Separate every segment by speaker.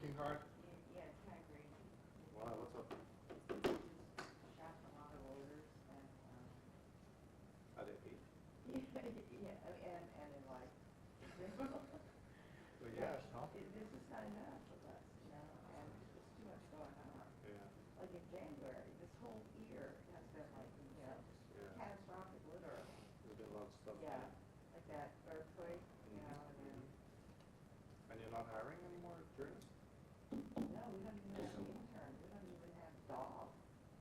Speaker 1: working hard?
Speaker 2: Yeah, it's kind of crazy.
Speaker 1: Wow, what's up?
Speaker 2: Just shot a lot of orders and
Speaker 1: Are they paid?
Speaker 2: yeah, and in life.
Speaker 1: Well, yes, huh?
Speaker 2: This is not enough of us, you know, and there's too much going on.
Speaker 1: Yeah.
Speaker 2: Like in January, this whole year has been like, you know, catastrophic, literally.
Speaker 1: There's been a lot of stuff.
Speaker 2: Yeah, like that earthquake, you know, and then.
Speaker 1: And you're not hiring any more journalists?
Speaker 2: No, we don't even have interns. We don't even have dogs.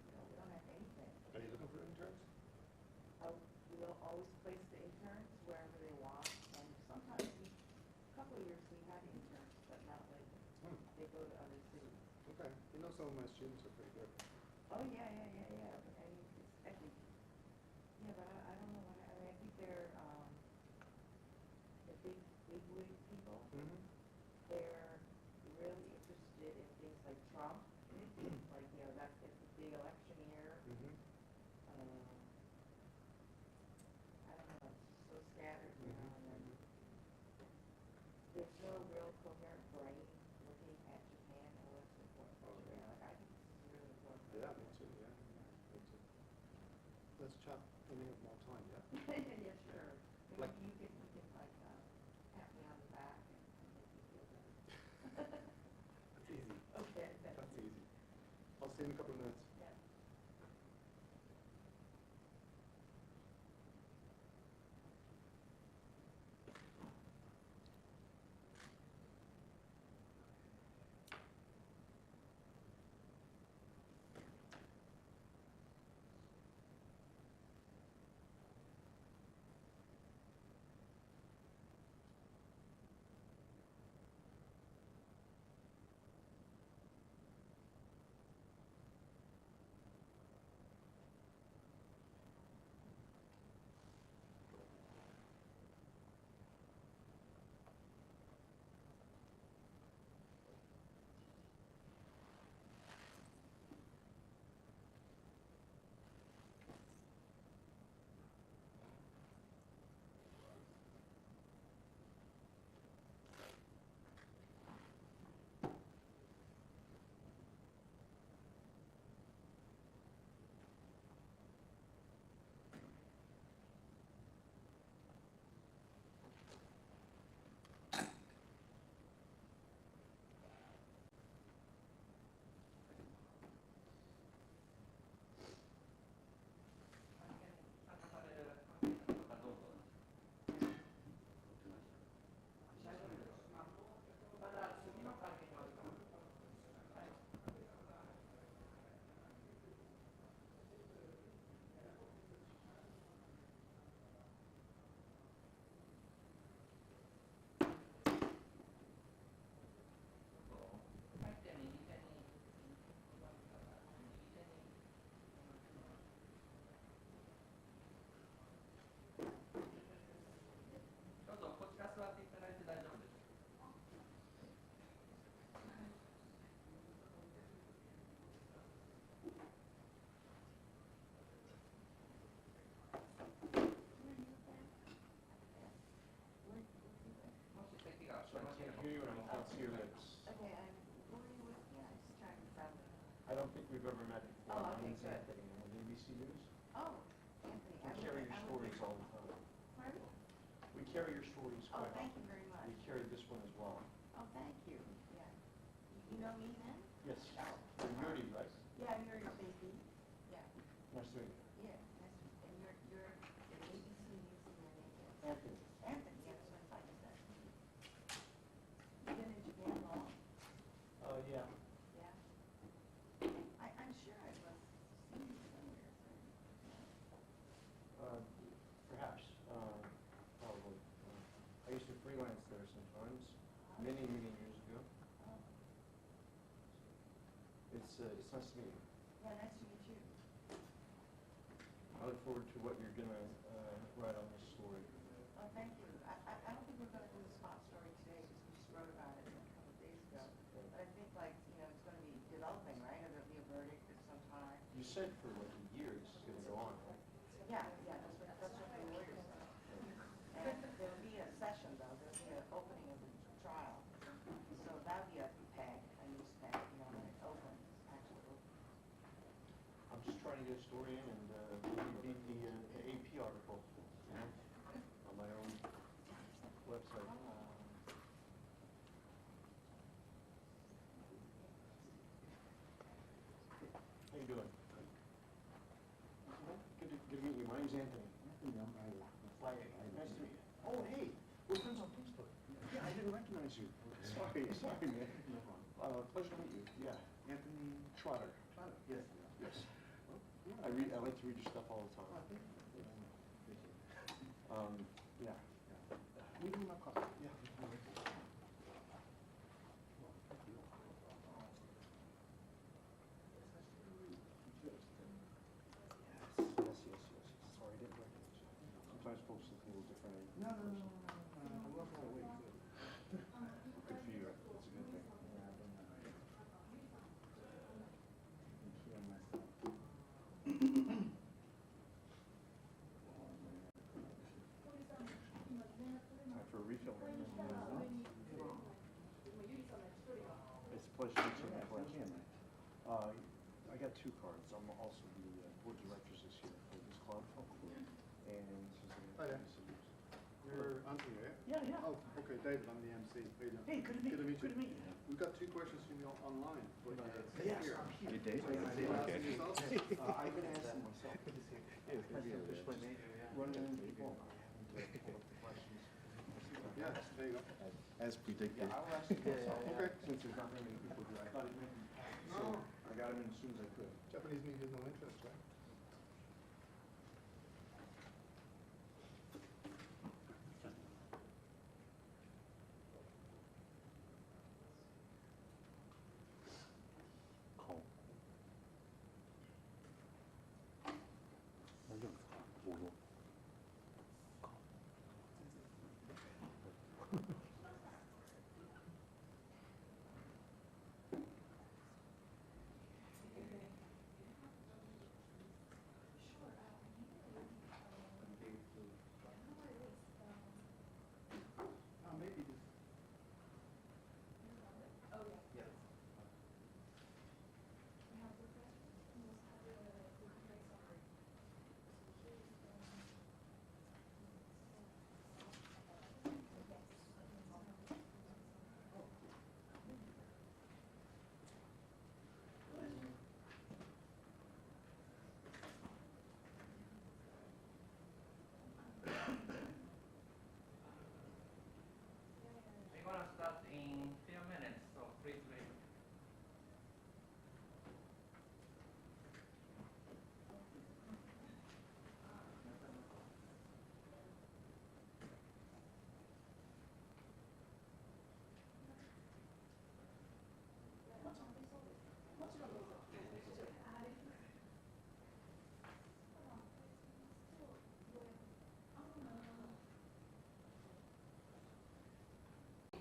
Speaker 2: You know, we don't have anything.
Speaker 1: Are you looking for interns?
Speaker 2: We'll always place the interns wherever they want, and sometimes a couple of years we had interns, but not lately. They go to other cities.
Speaker 1: Okay. You know, some of my students are pretty good.
Speaker 2: Oh yeah. I mean, it's actually, yeah, but I don't know what. I mean, I think they're the big wig people. They're really interested in things like Trump, like you know that's it's a big election year. I don't know, it's so scattered, you know, and then there's no real coherent brain looking at Japan and what's important for Japan. Like, I think this is really important.
Speaker 1: Yeah, me too, yeah. Me too. Let's chat when we have more time, yeah?
Speaker 2: Yeah, sure.
Speaker 1: Like,
Speaker 2: you can like pat me on the back and make me feel better.
Speaker 1: That's easy.
Speaker 2: Okay.
Speaker 1: That's easy. I'll see you in a couple of minutes.
Speaker 2: Yeah.
Speaker 1: So I can't hear you and I can't see your lips.
Speaker 2: Okay, who are you with? Yeah, just trying to find.
Speaker 1: I don't think we've ever met before.
Speaker 2: Oh,
Speaker 1: My
Speaker 2: okay,
Speaker 1: name's
Speaker 2: good.
Speaker 1: Anthony. I'm with ABC News.
Speaker 2: Oh, Anthony.
Speaker 1: We carry your stories all the time.
Speaker 2: Pardon?
Speaker 1: We carry your stories
Speaker 2: Oh,
Speaker 1: quite
Speaker 2: thank
Speaker 1: often.
Speaker 2: you very much.
Speaker 1: We carry this one as well.
Speaker 2: Oh, thank you. Yeah. You know me then?
Speaker 1: Yes.
Speaker 2: Oh.
Speaker 1: You're Yuri, right?
Speaker 2: Yeah, I'm your baby. Yeah.
Speaker 1: Nice to meet you.
Speaker 2: Yeah. Nice to meet you. And you're at ABC News and your name is?
Speaker 1: Anthony.
Speaker 2: Anthony, yeah, that's what I thought you said. You've been in Japan long?
Speaker 1: Yeah.
Speaker 2: Yeah. I'm sure I must have seen you somewhere.
Speaker 1: Perhaps. Probably. I used to freelance there sometimes, many years ago.
Speaker 2: Oh.
Speaker 1: It's nice to meet you.
Speaker 2: Yeah, nice to meet you.
Speaker 1: I look forward to what you're going to write on this story.
Speaker 2: Oh, thank you. I don't think we're going to do the spot story today because we just wrote about it a couple of days ago. But I think, like, you know, it's going to be developing, right? Or there'll be a verdict at some time.
Speaker 1: You said for like a year it's going to go on, right?
Speaker 2: Yeah, that's what the lawyers said. And there'll be a session, though. There'll be an opening of the trial. So that'll be a peg.
Speaker 1: trying to get a story in and read the AP article, you know, on my own website. How you doing? Good to meet you. My name's Anthony. Nice to meet you. Oh, hey, we're friends on Facebook. Yeah, I didn't recognize you. Sorry, man. Pleasure to meet you. Yeah, Anthony Trotter. Trotter? Yes. Yes. I like to read your stuff all the time. Yeah. Can you give me my copy? Yeah. Yes. Sorry, I didn't recognize you. Sometimes folks look a little different. No. Good for you. That's a good thing. Time for a refill. It's a pleasure to meet you. I got 2 cards. I'm also the board of directors this year for this club. And
Speaker 3: Hi there. You're Anthony, right?
Speaker 1: Yeah.
Speaker 3: Oh, okay, David, I'm the MC. How you doing?
Speaker 1: Hey, good to meet you.
Speaker 3: Good to meet you. We've got 2 questions from you online. But,
Speaker 1: Yes,
Speaker 3: here.
Speaker 1: I'm here.
Speaker 3: Dave?
Speaker 1: Okay.
Speaker 3: Yourself?
Speaker 1: I've been asking myself. Running into people.
Speaker 3: Yeah, there you go.
Speaker 4: As predicted.
Speaker 1: Yeah, I'll ask you myself.
Speaker 3: Okay.
Speaker 1: Since there's not very many people here, I thought it might be. So I got them in as soon as I could.
Speaker 3: Japanese media has no interest, right? Maybe this.
Speaker 5: We're gonna start in few minutes, so please wait.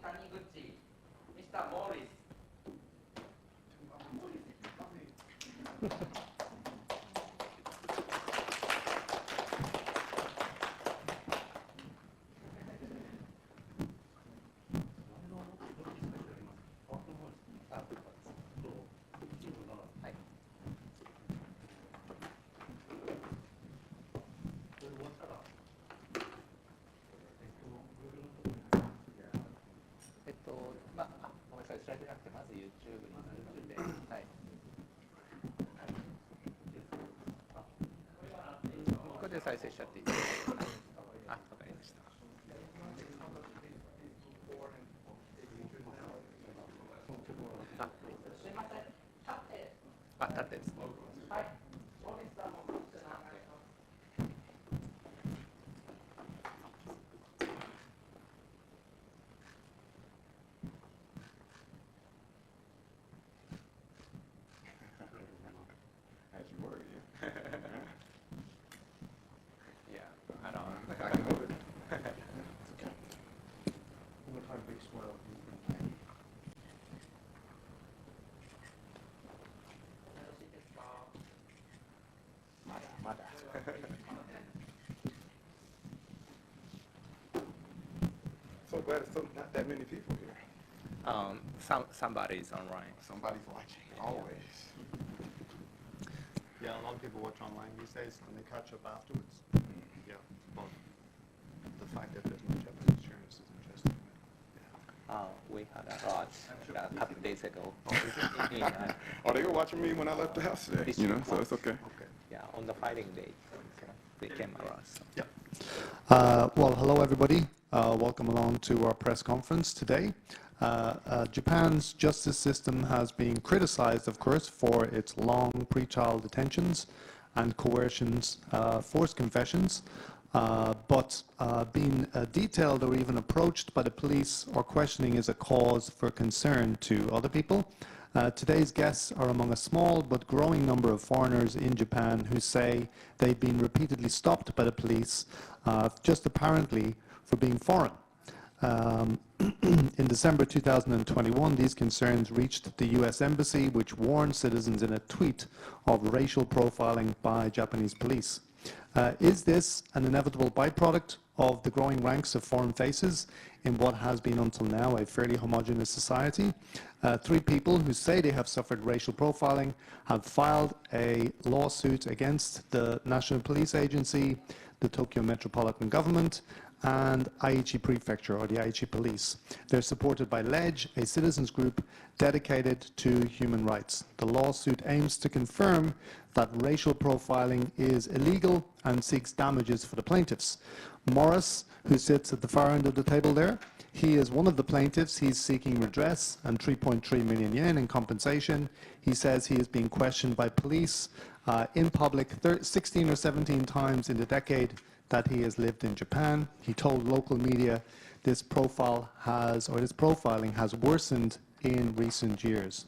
Speaker 5: Taniguchi, Mr. Maurice.ごめんなさい、スライドじゃなくて、まず YouTube になるので、はい。ここで再生しちゃっていいですか？あ、わかりました。あ、すいません。立ってですね。はい。
Speaker 4: As you were, yeah.
Speaker 5: Yeah, I don't.
Speaker 4: I can move it.
Speaker 1: One time, big smile.
Speaker 4: まだ。So glad it's not that many people here.
Speaker 5: Somebody's online.
Speaker 4: Somebody's watching, always.
Speaker 3: Yeah, a lot of people watch online these days and they catch up afterwards. Yeah, but the fact that there's no Japanese journalists is interesting.
Speaker 5: We had a lot a couple of days ago.
Speaker 4: Oh, they were watching me when I left the house today, you know, so it's okay.
Speaker 5: Yeah, on the filing day, so they came around. So.
Speaker 3: Yeah.
Speaker 6: Well, hello everybody. Welcome along to our press conference today. Japan's justice system has been criticized, of course, for its long pre-trial detentions and coercions, forced confessions, but being detailed or even approached by the police or questioning is a cause for concern to other people. Today's guests are among a small but growing number of foreigners in Japan who say they've been repeatedly stopped by the police, just apparently for being foreign. In December 2021, these concerns reached the US Embassy, which warned citizens in a tweet of racial profiling by Japanese police. Is this an inevitable byproduct of the growing ranks of foreign faces in what has been until now a fairly homogeneous society? 3 people who say they have suffered racial profiling have filed a lawsuit against the National Police Agency, the Tokyo Metropolitan Government, and Aichi Prefecture, or the Aichi Police. They're supported by LEDGE, a citizens group dedicated to human rights. The lawsuit aims to confirm that racial profiling is illegal and seeks damages for the plaintiffs. Maurice, who sits at the far end of the table there, he is one of the plaintiffs. He's seeking redress and 3.3 million yen in compensation. He says he is being questioned by police in public 16 or 17 times in the decade that he has lived in Japan. He told local media this profiling has worsened in recent years.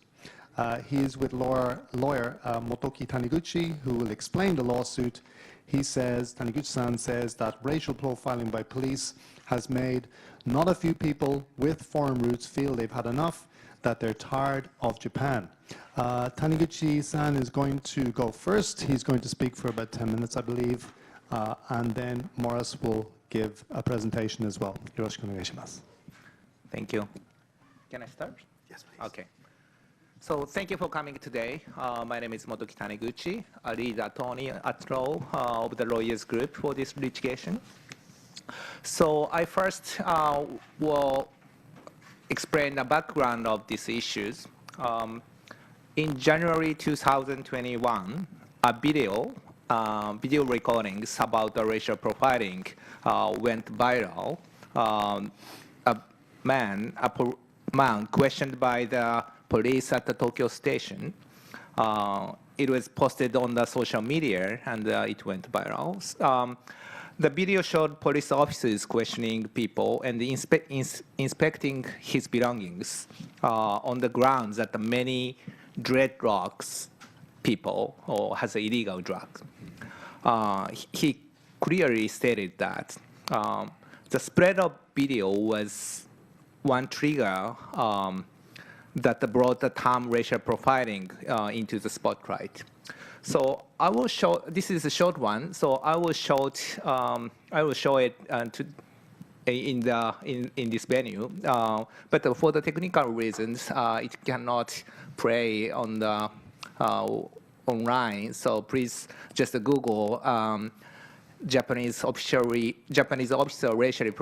Speaker 6: He is with lawyer Motoki Taniguchi, who will explain the lawsuit. He says, Taniguchi-san says that racial profiling by police has made not a few people with foreign roots feel they've had enough, that they're tired of Japan. Taniguchi-san is going to go first. He's going to speak for about 10 minutes, I believe. And then Maurice will give a presentation as well. Yoroshiku onegaishimasu.
Speaker 5: Thank you. Can I start?
Speaker 6: Yes, please.
Speaker 5: Okay. So thank you for coming today. My name is Motoki Taniguchi, a lead attorney at law of the lawyers group for this litigation. So I first will explain the background of these issues. In January 2021, a video recordings about the racial profiling went viral. A man questioned by the police at the Tokyo station. It was posted on the social media and it went viral. The video showed police officers questioning people and inspecting his belongings on the grounds that many dreadlocks people has illegal drugs. He clearly stated that the spread of video was one trigger that brought the term racial profiling into the spotlight. So I will show. This is a short one. So I will show it in this venue. But for the technical reasons, it cannot play on the online. So please just Google Japanese officer racially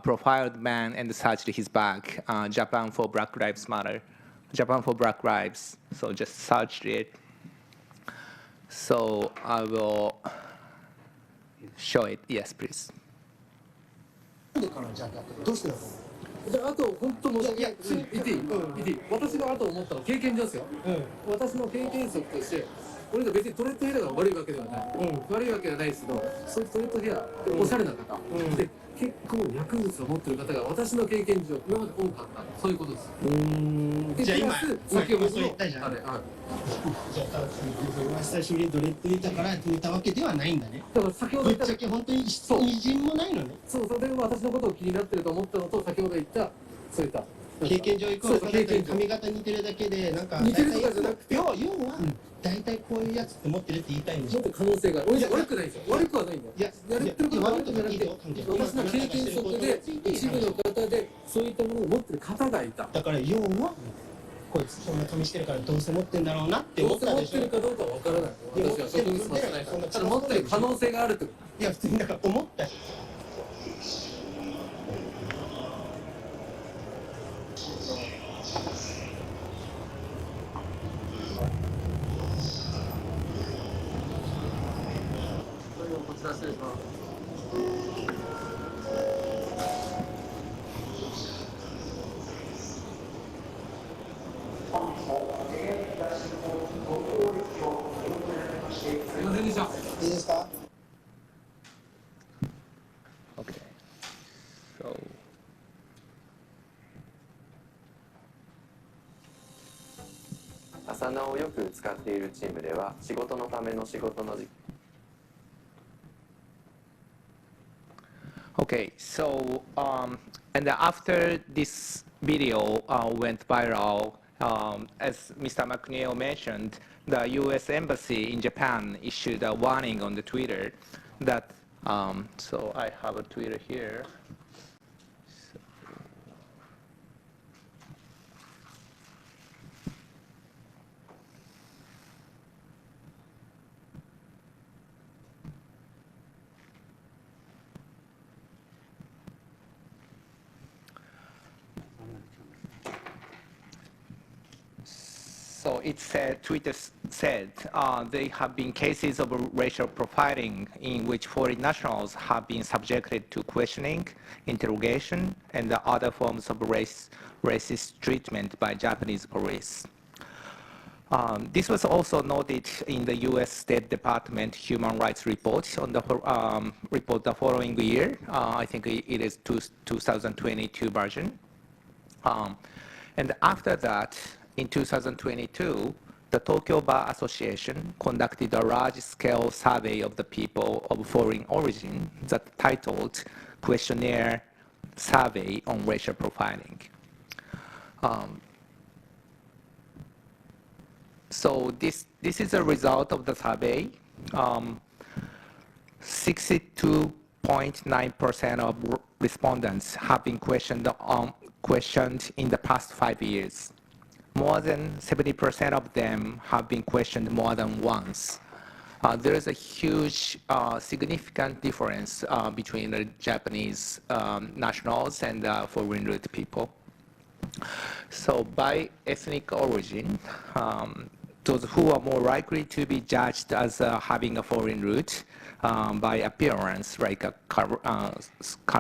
Speaker 5: profiled man and search his bag. Japan for Black Lives Matter. Japan for Black Lives. So just search it. So I will show it. Yes, please.
Speaker 7: であと本当申し訳ない。言っていい？私のあと思ったの経験上ですよ。私の経験則として、俺が別にトレッドヘアが悪いわけではない。悪いわけではないですけど、そういうトレッドヘアおしゃれな方で結構薬物を持ってる方が私の経験上今まで多かった。そういうことです。
Speaker 8: じゃあ今
Speaker 7: 先ほど
Speaker 8: そう言ったじゃん。
Speaker 7: あれ
Speaker 8: じゃあ久しぶりにドレッド入れたから止めたわけではないんだね。
Speaker 7: だから先ほど
Speaker 8: ぶ
Speaker 7: 言った
Speaker 8: っちゃけ本当にみじんもないのね。
Speaker 7: そうそれで私のことを気になってると思ったのと先ほど言ったそういった
Speaker 8: 経験上行こう髪型似てるだけでなんか
Speaker 7: 似てるとかじゃなくて
Speaker 8: 要は大体こういうやつって持ってるって言いたいんでしょ。
Speaker 7: もっと可能性がある。俺じゃ悪くないですよ。悪くはないんだよ。
Speaker 8: いや
Speaker 7: やってることが悪くじゃなくて私の経験則で一部の方でそういったものを持ってる方がいた。
Speaker 8: だから要はこいつこんな紙してるからどうせ持ってんだろうなって
Speaker 7: どうせ
Speaker 8: 思ったでしょ。
Speaker 7: 持ってるかどうかわからない。私は職務質問してないから。ただ持ってる可能性があるってこと。
Speaker 8: いや普通にだから思ったし。
Speaker 7: こちら失礼します。すいませんでした。
Speaker 8: いいですか。
Speaker 5: Okay. So.
Speaker 9: 朝名をよく使っているチームでは仕事のための仕事の時
Speaker 5: Okay, so and after this video went viral, as Mr. McNeil mentioned, the U.S. Embassy in Japan issued a warning on the Twitter that, so I have a Twitter here. So it said, Twitter said, there have been cases of racial profiling in which foreign nationals have been subjected to questioning, interrogation, and other forms of racist treatment by Japanese police. This was also noted in the U.S. State Department Human Rights Report on the report the following year. I think it is 2022 version. And after that, in 2022, the Tokyo Bar Association conducted a large-scale survey of the people of foreign origin that titled Questionnaire Survey on Racial Profiling. So this is a result of the survey. 62.9% of respondents have been questioned in the past 5 years. More than 70% of them have been questioned more than once. There is a huge, significant difference between the Japanese nationals and foreign root people. So by ethnic origin, those who are more likely to be judged as having a foreign root by appearance, like a color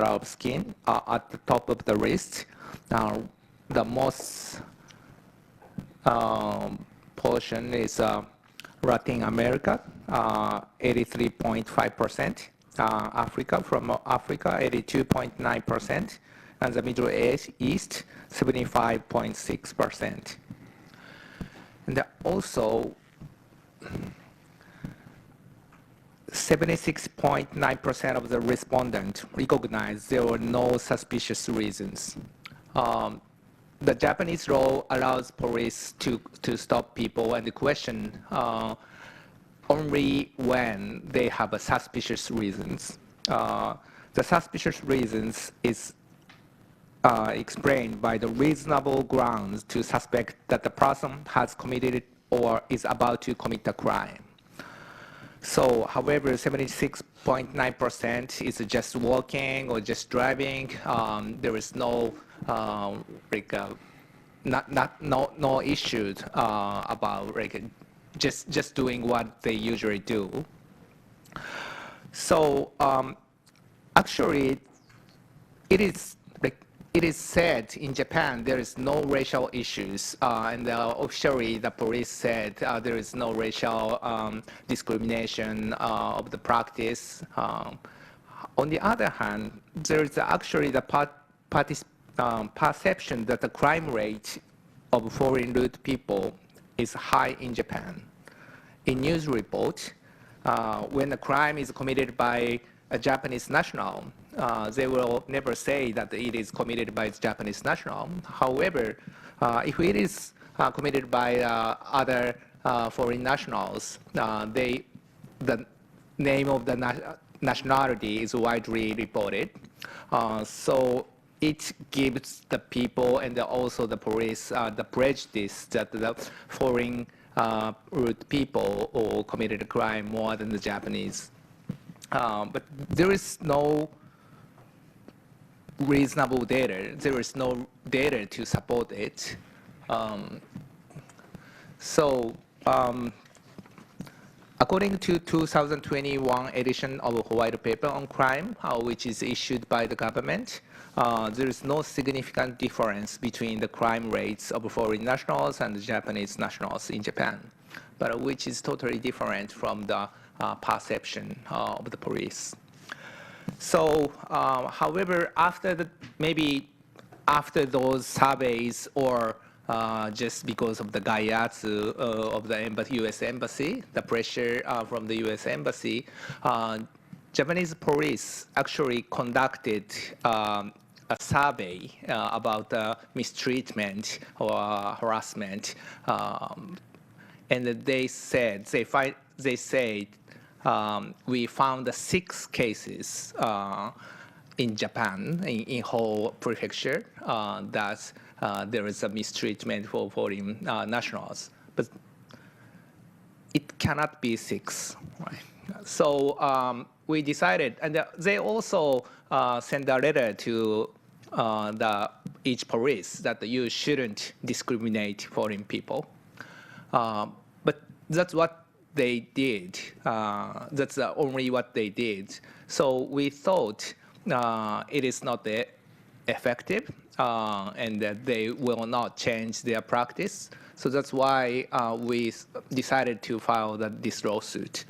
Speaker 5: of skin, are at the top of the list. The most portion is Latin America, 83.5%, Africa, from Africa, 82.9%, and the Middle East, 75.6%. And also, 76.9% of the respondents recognized there were no suspicious reasons. The Japanese law allows police to stop people and question only when they have a suspicious reasons. The suspicious reasons is explained by the reasonable grounds to suspect that the person has committed or is about to commit a crime. So, however, 76.9% is just walking or just driving. There is no no issues about just doing what they usually do. So actually, it is said in Japan there is no racial issues, and officially the police said there is no racial discrimination of the practice. On the other hand, there is actually the perception that the crime rate of foreign root people is high in Japan. In news report, when a crime is committed by a Japanese national, they will never say that it is committed by a Japanese national. However, if it is committed by other foreign nationals, the name of the nationality is widely reported. So it gives the people and also the police the prejudice that the foreign root people or committed a crime more than the Japanese. But there is no reasonable data. There is no data to support it. According to 2021 edition of White Paper on Crime, which is issued by the government, there is no significant difference between the crime rates of foreign nationals and Japanese nationals in Japan, but which is totally different from the perception of the police. So, however, maybe after those surveys or just because of the gaiatsu of the U.S. Embassy, the pressure from the U.S. Embassy, Japanese police actually conducted a survey about mistreatment or harassment, and they said we found 6 cases in Japan, in whole prefecture, that there is a mistreatment for foreign nationals, but it cannot be 6, right? So we decided, and they also sent a letter to each police that you shouldn't discriminate foreign people. But that's what they did. That's only what they did. So we thought it is not effective, and that they will not change their practice. So that's why we decided to file this lawsuit.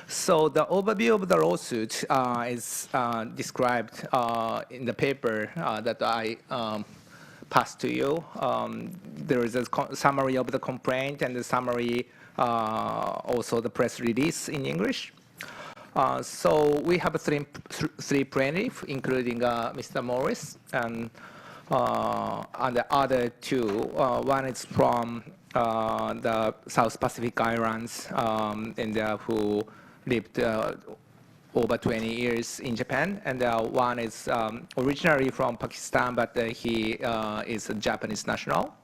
Speaker 5: So the overview of the lawsuit is described in the paper that I passed to you. There is a summary of the complaint and the summary, also the press release in English. So we have three plaintiffs, including Mr. Maurice, and the other 2. One is from the South Pacific Islands, and who lived over 20 years in Japan, and one is originally from Pakistan, but he is a Japanese national.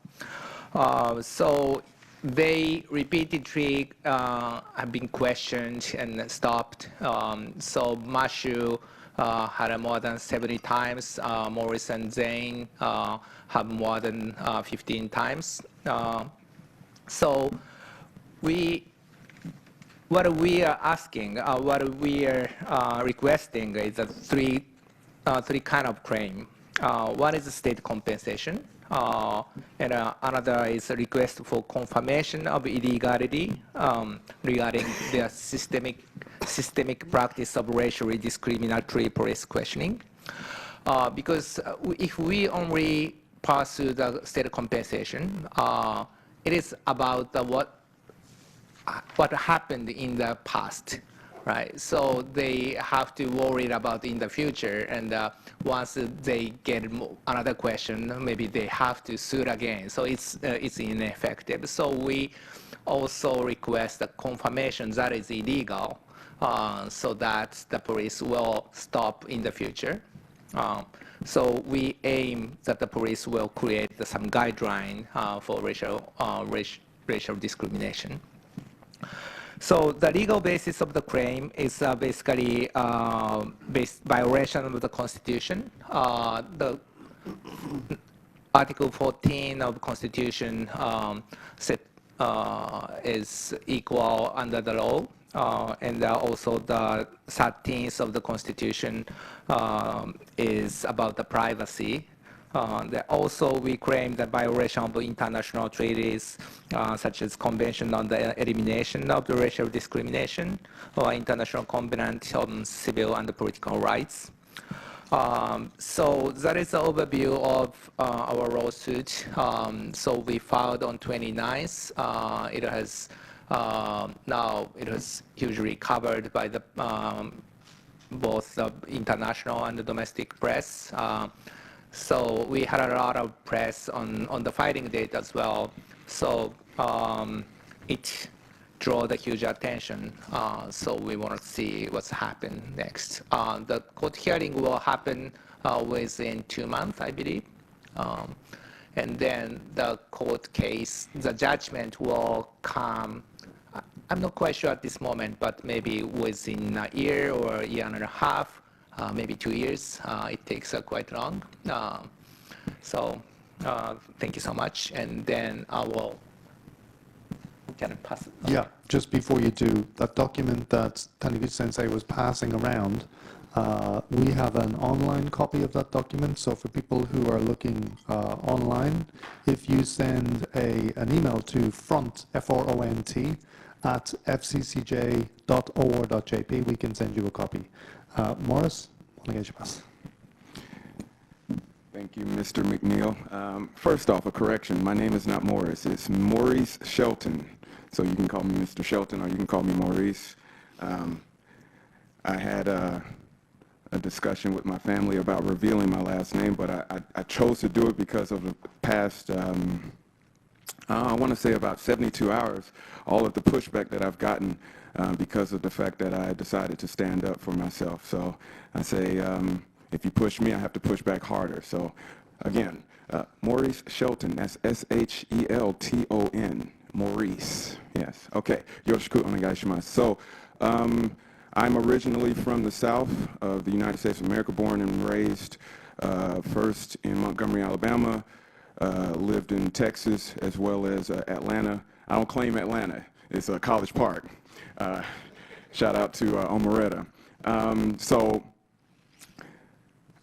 Speaker 5: So they repeatedly have been questioned and stopped. So Mashu had more than 70 times. Maurice and Zane have more than 15 times. So what we are asking, what we are requesting is a three kind of claim. One is state compensation, and another is a request for confirmation of illegality regarding the systemic practice of racially discriminatory police questioning. Because if we only pursue the state compensation, it is about what happened in the past, right? So they have to worry about in the future, and once they get another question, maybe they have to sue again. So it's ineffective. So we also request a confirmation that is illegal, so that the police will stop in the future. So we aim that the police will create some guideline for racial discrimination. So the legal basis of the claim is basically violation of the Constitution. The Article 14 of the Constitution is equal under the law, and also the 13th of the Constitution is about the privacy. Also, we claim the violation of international treaties, such as Convention on the Elimination of the Racial Discrimination, or International Covenant on Civil and Political Rights. So that is the overview of our lawsuit. So we filed on 29th. It has now it was hugely covered by the both the international and the domestic press. So we had a lot of press on the filing date as well. So it draw the huge attention. So we want to see what's happened next. The court hearing will happen within 2 months, I believe. And then the court case, the judgment will come, I'm not quite sure at this moment, but maybe within a year or a year and a half, maybe 2 years. It takes quite long. So thank you so much. And then I will, can I pass it?
Speaker 6: Yeah, just before you do, that document that Taniguchi Sensei was passing around, we have an online copy of that document. So for people who are looking online, if you send an email to front, F-R-O-N-T, at fccj.or.jp, we can send you a copy. Maurice, onegaishimasu.
Speaker 4: Thank you, Mr. McNeil. First off, a correction. My name is not Maurice. It's Maurice Shelton. So you can call me Mr. Shelton or you can call me Maurice. I had a discussion with my family about revealing my last name, but I chose to do it because of the past, I want to say about 72 hours, all of the pushback that I've gotten because of the fact that I decided to stand up for myself. So I say, if you push me, I have to push back harder. So again, Maurice Shelton, that's S-H-E-L-T-O-N, Maurice, yes. Okay, yoroshiku onegaishimasu. So I'm originally from the South of the United States of America, born and raised first in Montgomery, Alabama, lived in Texas as well as Atlanta. I don't claim Atlanta, it's College Park. Shout out to Omeretta. So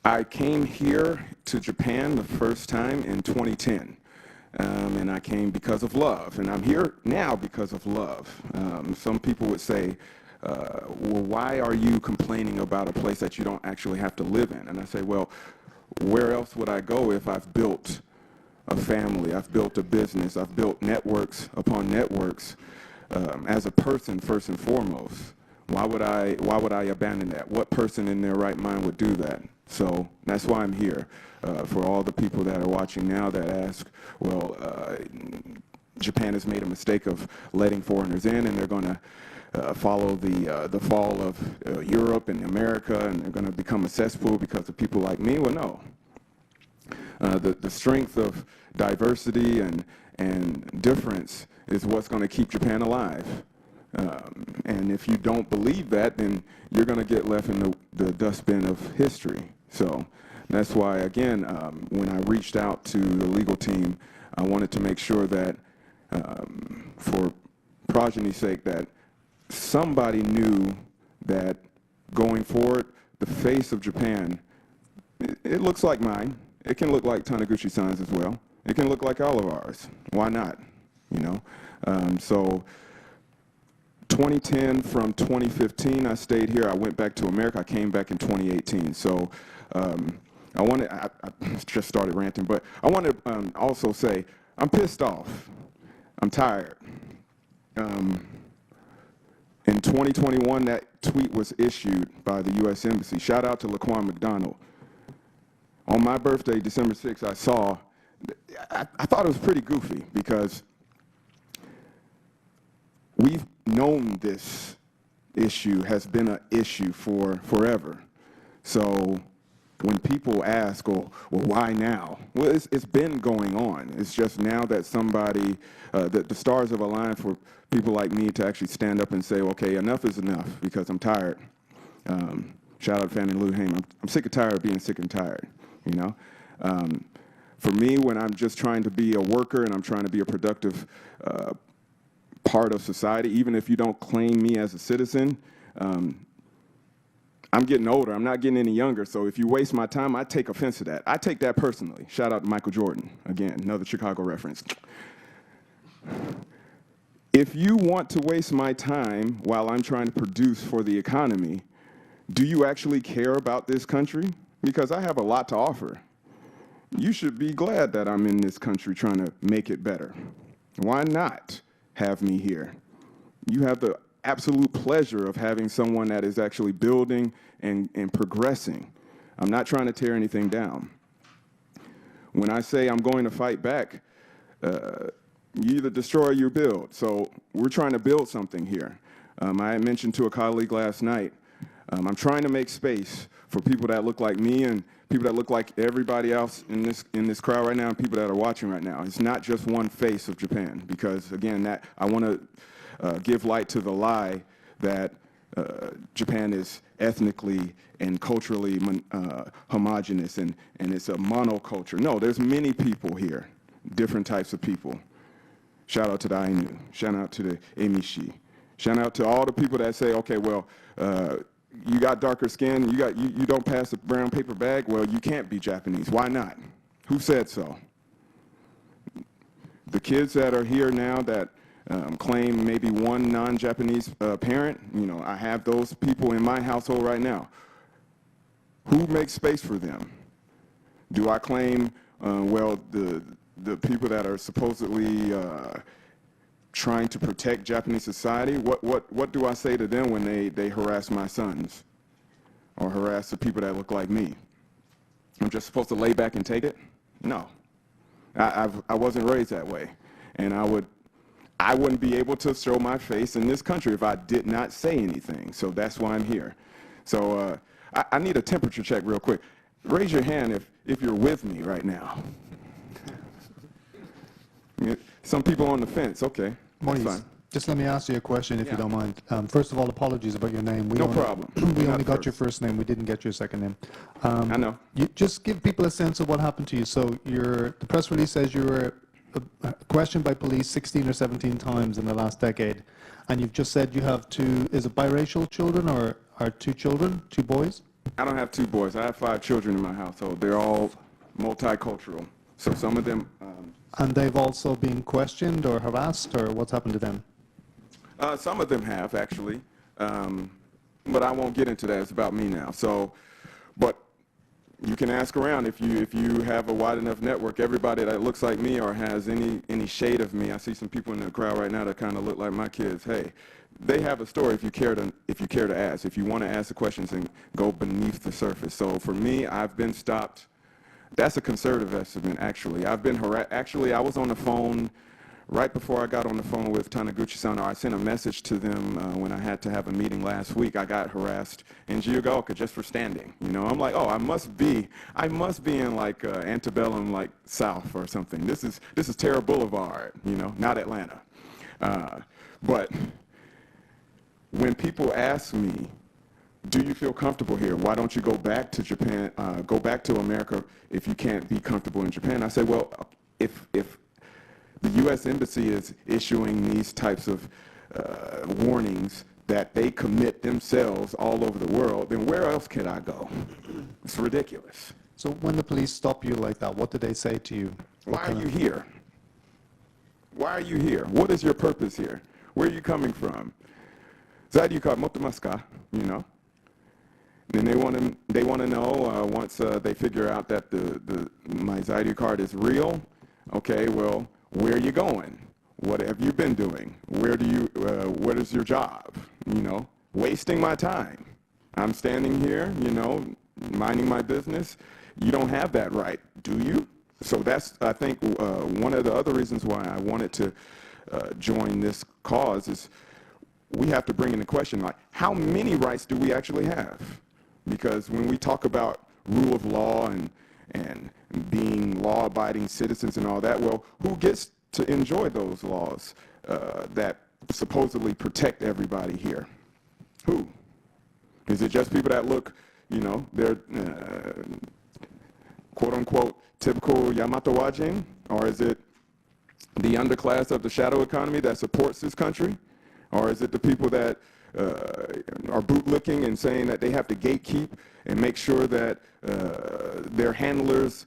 Speaker 4: I came here to Japan the first time in 2010. And I came because of love, and I'm here now because of love. Some people would say, well, why are you complaining about a place that you don't actually have to live in? And I say, well, where else would I go if I've built a family, I've built a business, I've built networks upon networks as a person first and foremost? Why would I abandon that? What person in their right mind would do that? So that's why I'm here. For all the people that are watching now that ask, well, Japan has made a mistake of letting foreigners in, and they're going to follow the fall of Europe and America, and they're going to become a cesspool because of people like me. Well, no. The strength of diversity and difference is what's going to keep Japan alive. And if you don't believe that, then you're going to get left in the dustbin of history. So that's why, again, when I reached out to the legal team, I wanted to make sure that, for progeny's sake, that somebody knew that going forward, the face of Japan, it looks like mine. It can look like Taniguchi-san's as well. It can look like all of ours. Why not? You know. So 2010 from 2015, I stayed here. I went back to America. I came back in 2018. So I just started ranting, but I want to also say I'm pissed off. I'm tired. In 2021, that tweet was issued by the U.S. Embassy. Shout out to Laquan McDonald. On my birthday, December 6th, I saw, I thought it was pretty goofy because we've known this issue has been an issue for forever. So when people ask, well, why now? Well, it's been going on. It's just now that somebody, the stars have aligned for people like me to actually stand up and say, okay, enough is enough because I'm tired. Shout out to Fannie Lou Haim. I'm sick and tired of being sick and tired, you know? For me, when I'm just trying to be a worker and I'm trying to be a productive part of society, even if you don't claim me as a citizen, I'm getting older. I'm not getting any younger. So if you waste my time, I take offense to that. I take that personally. Shout out to Michael Jordan. Again, another Chicago reference. If you want to waste my time while I'm trying to produce for the economy, do you actually care about this country? Because I have a lot to offer. You should be glad that I'm in this country trying to make it better. Why not have me here? You have the absolute pleasure of having someone that is actually building and progressing. I'm not trying to tear anything down. When I say I'm going to fight back, you either destroy or you build. So we're trying to build something here. I had mentioned to a colleague last night, I'm trying to make space for people that look like me and people that look like everybody else in this crowd right now and people that are watching right now. It's not just one face of Japan because, again, I want to give light to the lie that Japan is ethnically and culturally homogenous and it's a monoculture. No, there's many people here, different types of people. Shout out to the Ainu. Shout out to the Emishi. Shout out to all the people that say, okay, well, you got darker skin, you don't pass a brown paper bag, well, you can't be Japanese. Why not? Who said so? The kids that are here now that claim maybe one non-Japanese parent, I have those people in my household right now. Who makes space for them? Do I claim, well, the people that are supposedly trying to protect Japanese society, what do I say to them when they harass my sons or harass the people that look like me? I'm just supposed to lay back and take it? No. I wasn't raised that way. And I wouldn't be able to show my face in this country if I did not say anything. So that's why I'm here. So I need a temperature check real quick. Raise your hand if you're with me right now. Some people on the fence, okay.
Speaker 6: Maurice, just let me ask you a question if you don't mind. First of all, apologies about your name.
Speaker 4: No problem.
Speaker 6: We only got your first name. We didn't get your second name.
Speaker 4: I know.
Speaker 6: You just give people a sense of what happened to you. So the press release says you were questioned by police 16 or 17 times in the last decade, and you've just said you have two, is it biracial children or two children, two boys?
Speaker 4: I don't have two boys. I have 5 children in my household. They're all multicultural. So some of them...
Speaker 6: And they've also been questioned or harassed, or what's happened to them?
Speaker 4: Some of them have, actually. But I won't get into that. It's about me now. So, but you can ask around if you have a wide enough network. Everybody that looks like me or has any shade of me, I see some people in the crowd right now that kind of look like my kids. Hey, they have a story if you care to ask. If you want to ask the questions and go beneath the surface. So for me, I've been stopped. That's a conservative estimate, actually. I've been harassed. Actually, I was on the phone right before I got on the phone with Taniguchi-san, or I sent a message to them when I had to have a meeting last week. I got harassed in Giugaoka just for standing. I'm like, oh, I must be in like antebellum, like South or something. This is Terra Boulevard, not Atlanta. But when people ask me, do you feel comfortable here? Why don't you go back to Japan, go back to America if you can't be comfortable in Japan? I say, well, if the U.S. Embassy is issuing these types of warnings that they commit themselves all over the world, then where else can I go? It's ridiculous.
Speaker 6: So when the police stop you like that, what did they say to you?
Speaker 4: Why are you here? Why are you here? What is your purpose here? Where are you coming from? Zaidi card motomasu ka? Then they want to know once they figure out that my Zaidi card is real. Okay, well, where are you going? What have you been doing? What is your job? Wasting my time. I'm standing here, minding my business. You don't have that right, do you? So that's, I think, one of the other reasons why I wanted to join this cause is we have to bring into question, like, how many rights do we actually have? Because when we talk about rule of law and being law-abiding citizens and all that, well, who gets to enjoy those laws that supposedly protect everybody here? Who? Is it just people that look, they're quote-unquote typical Yamato Wajin? Or is it the underclass of the shadow economy that supports this country? Or is it the people that are bootlicking and saying that they have to gatekeep and make sure that their handlers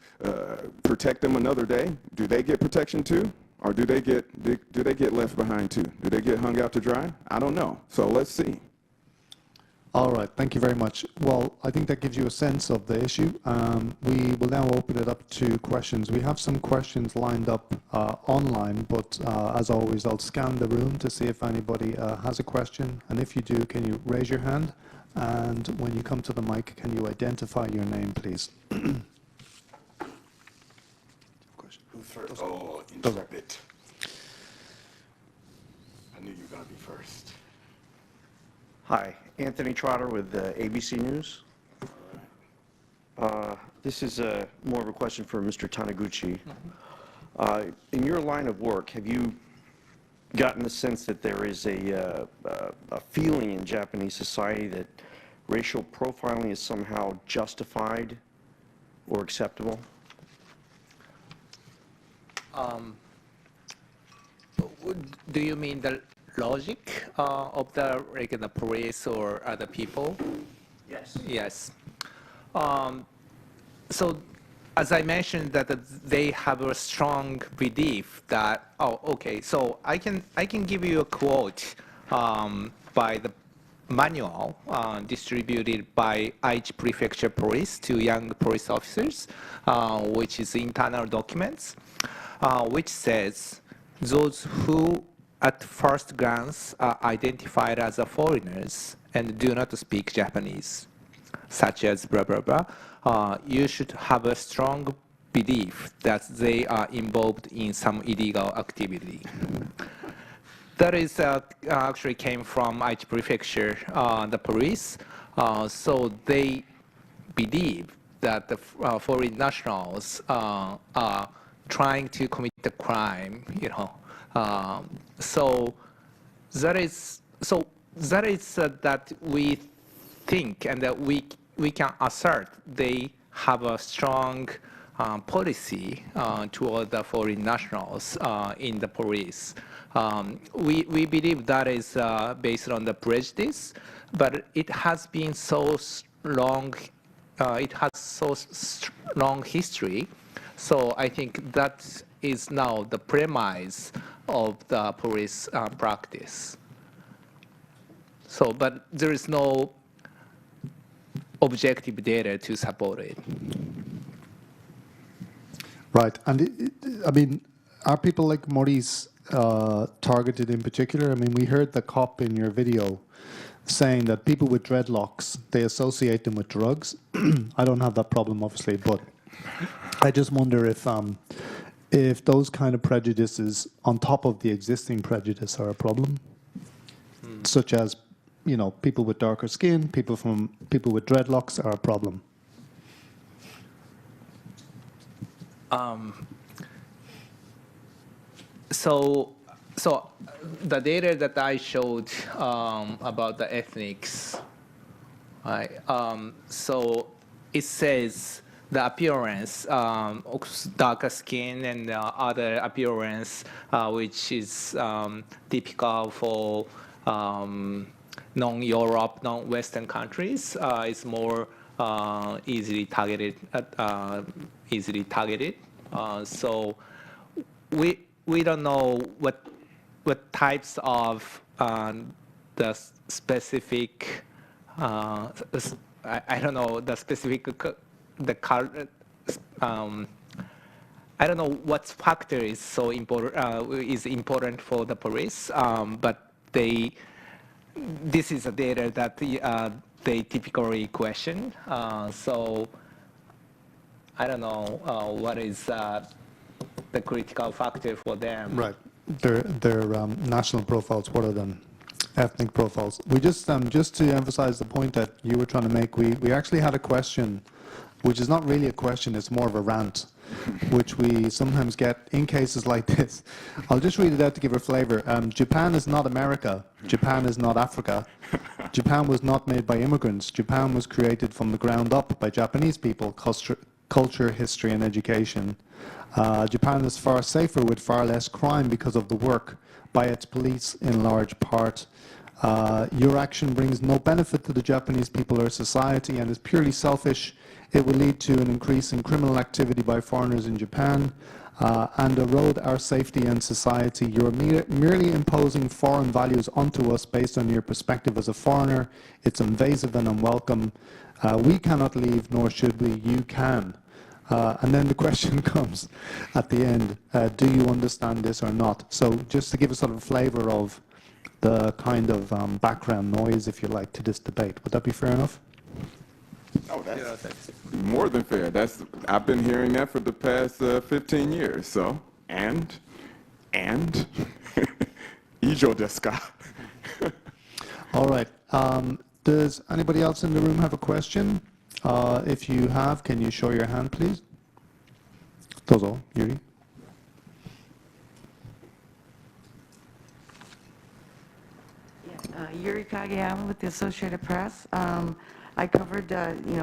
Speaker 4: protect them another day? Do they get protection too? Or do they get left behind too? Do they get hung out to dry? I don't know. So let's see.
Speaker 6: All right, thank you very much. Well, I think that gives you a sense of the issue. We will now open it up to questions. We have some questions lined up online, but as always, I'll scan the room to see if anybody has a question. And if you do, can you raise your hand? And when you come to the mic, can you identify your name, please?
Speaker 4: Who first? Oh, intrepid. you're going to be first.
Speaker 10: Hi, Anthony Trotter with ABC News. This is more of a question for Mr. Taniguchi. In your line of work, have you gotten the sense that there is a feeling in Japanese society that racial profiling is somehow justified or acceptable?
Speaker 5: Do you mean the logic of the police or other people?
Speaker 10: Yes.
Speaker 5: Yes. So, as I mentioned, that they have a strong belief that. Oh, okay. So I can give you a quote by the manual distributed by Aichi Prefecture Police to young police officers, which is internal documents, which says those who at first glance are identified as foreigners and do not speak Japanese, such as blah, blah, blah, you should have a strong belief that they are involved in some illegal activity. That is actually came from Aichi Prefecture, the police. So they believe that the foreign nationals are trying to commit a crime, you know. So that is that we think and that we can assert they have a strong policy toward the foreign nationals in the police. We believe that is based on the prejudice, but it has been so long. It has so long history. So I think that is now the premise of the police practice. So, but there is no objective data to support it.
Speaker 6: Right, and I mean, are people like Maurice targeted in particular? I mean, we heard the cop in your video saying that people with dreadlocks, they associate them with drugs. I don't have that problem, obviously, but I just wonder if those kind of prejudices on top of the existing prejudice are a problem, such as, you know, people with darker skin, people with dreadlocks are a problem.
Speaker 5: So the data that I showed about the ethnics, right? So it says the appearance, darker skin and other appearance, which is typical for non-Europe, non-Western countries, is more easily targeted. So we don't know what types of the specific. I don't know the specific. I don't know what factor is so important for the police, but this is a data that they typically question. So I don't know what is the critical factor for them.
Speaker 6: Right, their national profiles rather than ethnic profiles. We just to emphasize the point that you were trying to make, we actually had a question, which is not really a question, it's more of a rant, which we sometimes get in cases like this. I'll just read it out to give a flavor. Japan is not America. Japan is not Africa. Japan was not made by immigrants. Japan was created from the ground up by Japanese people, culture, history, and education. Japan is far safer with far less crime because of the work by its police in large part. Your action brings no benefit to the Japanese people or society and is purely selfish. It will lead to an increase in criminal activity by foreigners in Japan and erode our safety and society. You're merely imposing foreign values onto us based on your perspective as a foreigner. It's invasive and unwelcome. We cannot leave, nor should we. You can. And then the question comes at the end, do you understand this or not? So just to give a sort of flavor of the kind of background noise, if you like, to this debate. Would that be fair enough?
Speaker 4: Oh, that's more than fair. I've been hearing that for the past 15 years. So, and 以上ですか?
Speaker 6: All right. Does anybody else in the room have a question? If you have, can you show your hand, please? どうぞ, Yuri.
Speaker 2: Yuri Kageyama with the Associated Press. I covered,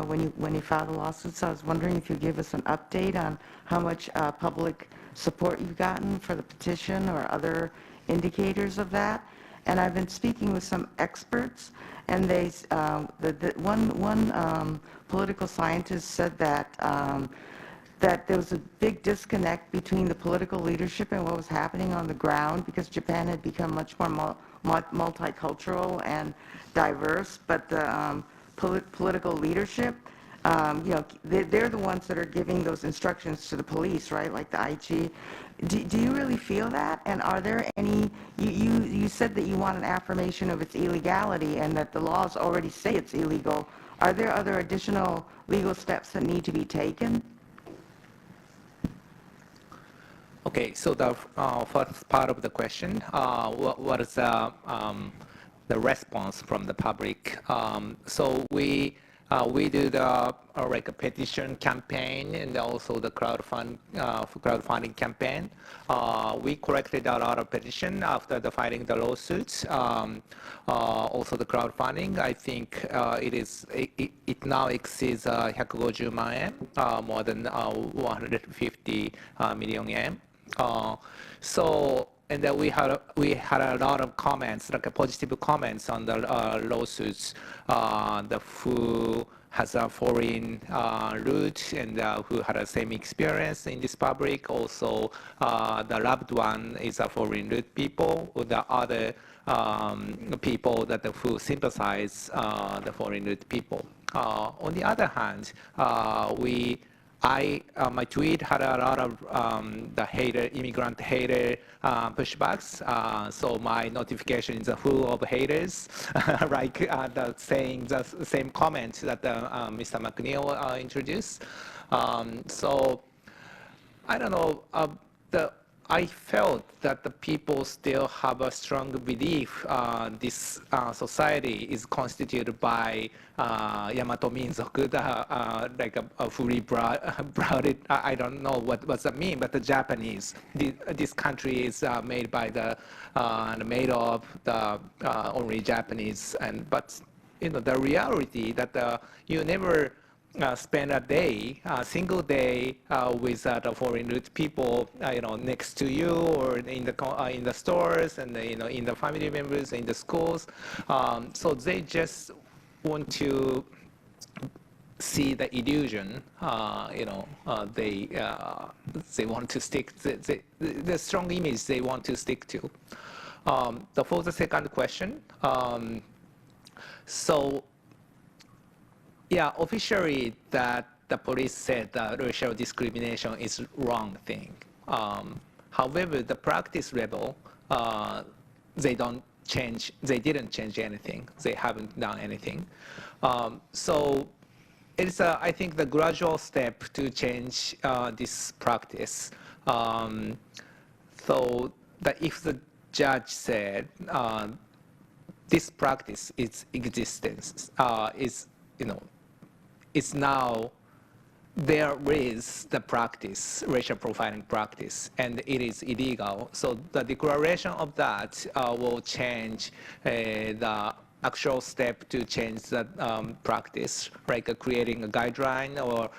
Speaker 2: when you filed the lawsuit, so I was wondering if you give us an update on how much public support you've gotten for the petition or other indicators of that. And I've been speaking with some experts, and one political scientist said that that there was a big disconnect between the political leadership and what was happening on the ground, because Japan had become much more multicultural and diverse, but the political leadership, they're the ones that are giving those instructions to the police, right, like the IG. Do you really feel that? And are there any, you said that you want an affirmation of its illegality and that the laws already say it's illegal. Are there other additional legal steps that need to be taken?
Speaker 5: Okay, so the first part of the question, what is the response from the public? So we do the like a petition campaign and also the crowdfunding campaign. We collected a lot of petition after the filing the lawsuits. Also the crowdfunding, I think it now exceeds 150 million, more than 150 million yen. And then we had a lot of comments, like positive comments on the lawsuits. The who has a foreign root and who had the same experience in this public. Also, the loved one is a foreign root people, or the other people that who sympathize the foreign root people. On the other hand, my tweet had a lot of the immigrant hater pushbacks. So my notification is full of haters, like saying the same comment that Mr. McNeil introduced. So I don't know. I felt that the people still have a strong belief this society is constituted by Yamato Minzoku, like a fully brooded, I don't know what that mean, but the Japanese. This country is made by made of the only Japanese, but the reality that you never spend a single day with the foreign root people, next to you or in the stores and in the family members in the schools. So they just want to see the illusion. They want to stick the strong image they want to stick to. For the second question, yeah, officially that the police said that racial discrimination is wrong thing. However, the practice level, they didn't change anything. They haven't done anything. So it's I think the gradual step to change this practice. So that if the judge said this practice, its existence is it's now there is the practice, racial profiling practice, and it is illegal. So the declaration of that will change the actual step to change the practice, like creating a guideline or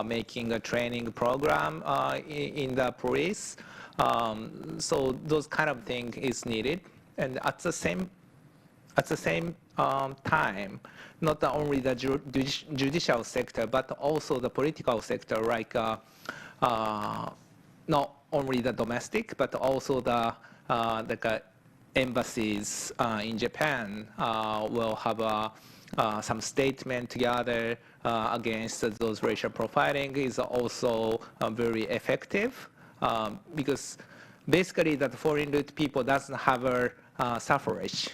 Speaker 5: making a training program in the police. So those kind of thing is needed, and at the same time, not only the judicial sector, but also the political sector, like not only the domestic, but also the embassies in Japan will have some statement together against those racial profiling is also very effective because basically that foreign root people doesn't have suffrage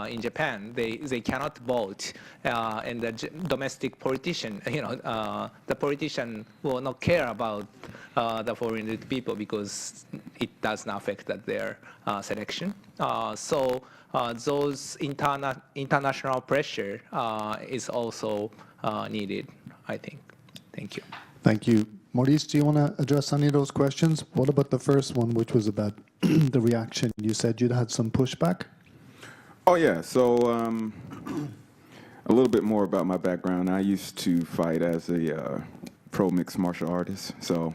Speaker 5: in Japan. They cannot vote, and the domestic politician, the politician will not care about the foreign people because it does not affect their selection. So those international pressure is also needed, I think. Thank you.
Speaker 6: Thank you. Maurice, do you want to address any of those questions? What about the first one, which was about the reaction? You said you'd had some pushback?
Speaker 4: Oh, yeah. So a little bit more about my background. I used to fight as a pro mixed martial artist. So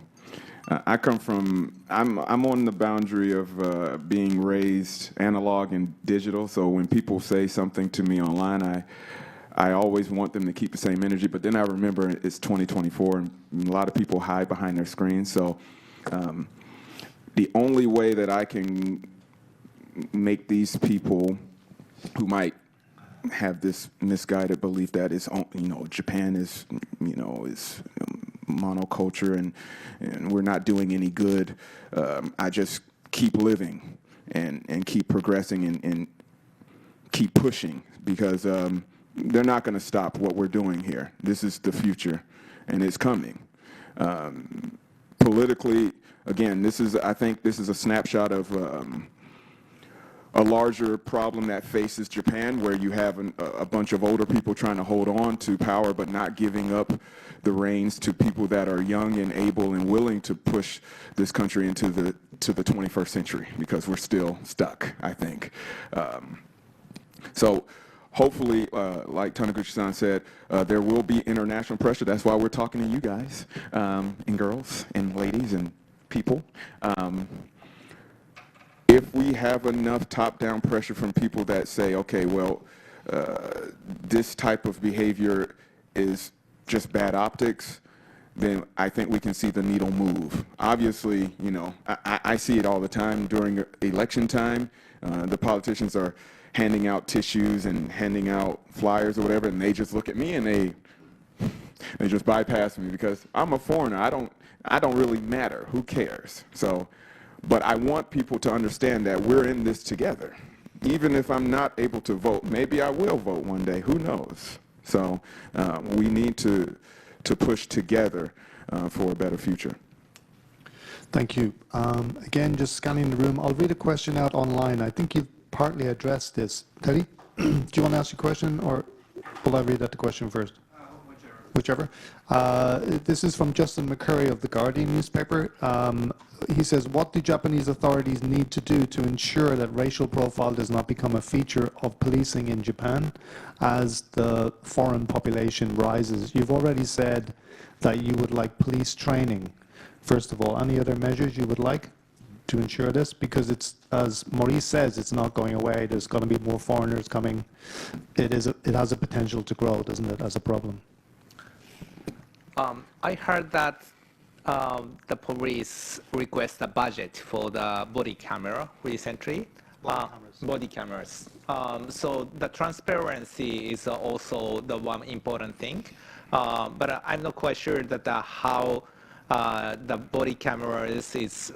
Speaker 4: I come from, I'm on the boundary of being raised analog and digital. So when people say something to me online, I always want them to keep the same energy, but then I remember it's 2024 and a lot of people hide behind their screens. So the only way that I can make these people who might have this misguided belief that is, Japan is, is monoculture and we're not doing any good. I just keep living and keep progressing and keep pushing because they're not going to stop what we're doing here. This is the future, and it's coming. Politically, again, I think this is a snapshot of a larger problem that faces Japan, where you have a bunch of older people trying to hold on to power but not giving up the reins to people that are young and able and willing to push this country into the 21st century, because we're still stuck, I think. So hopefully, like Taniguchi-san said, there will be international pressure. That's why we're talking to you guys and girls and ladies and people. If we have enough top-down pressure from people that say, okay, well, this type of behavior is just bad optics, then I think we can see the needle move. Obviously, I see it all the time during election time. The politicians are handing out tissues and handing out flyers or whatever, and they just look at me and they just bypass me because I'm a foreigner. I don't really matter. Who cares? So, but I want people to understand that we're in this together. Even if I'm not able to vote, maybe I will vote one day. Who knows? So we need to push together for a better future.
Speaker 6: Thank you. Again, just scanning the room. I'll read a question out online. I think you've partly addressed this. Teddy, do you want to ask a question, or will I read out the question first? Whichever. This is from Justin McCurry of the Guardian newspaper. He says, what do Japanese authorities need to do to ensure that racial profile does not become a feature of policing in Japan as the foreign population rises? You've already said that you would like police training. First of all, any other measures you would like to ensure this? Because it's, as Maurice says, it's not going away. There's going to be more foreigners coming. It has a potential to grow, doesn't it, as a problem?
Speaker 5: I heard that the police request a budget for the body camera recently. Body cameras. So the transparency is also the one important thing. But I'm not quite sure that how the body cameras is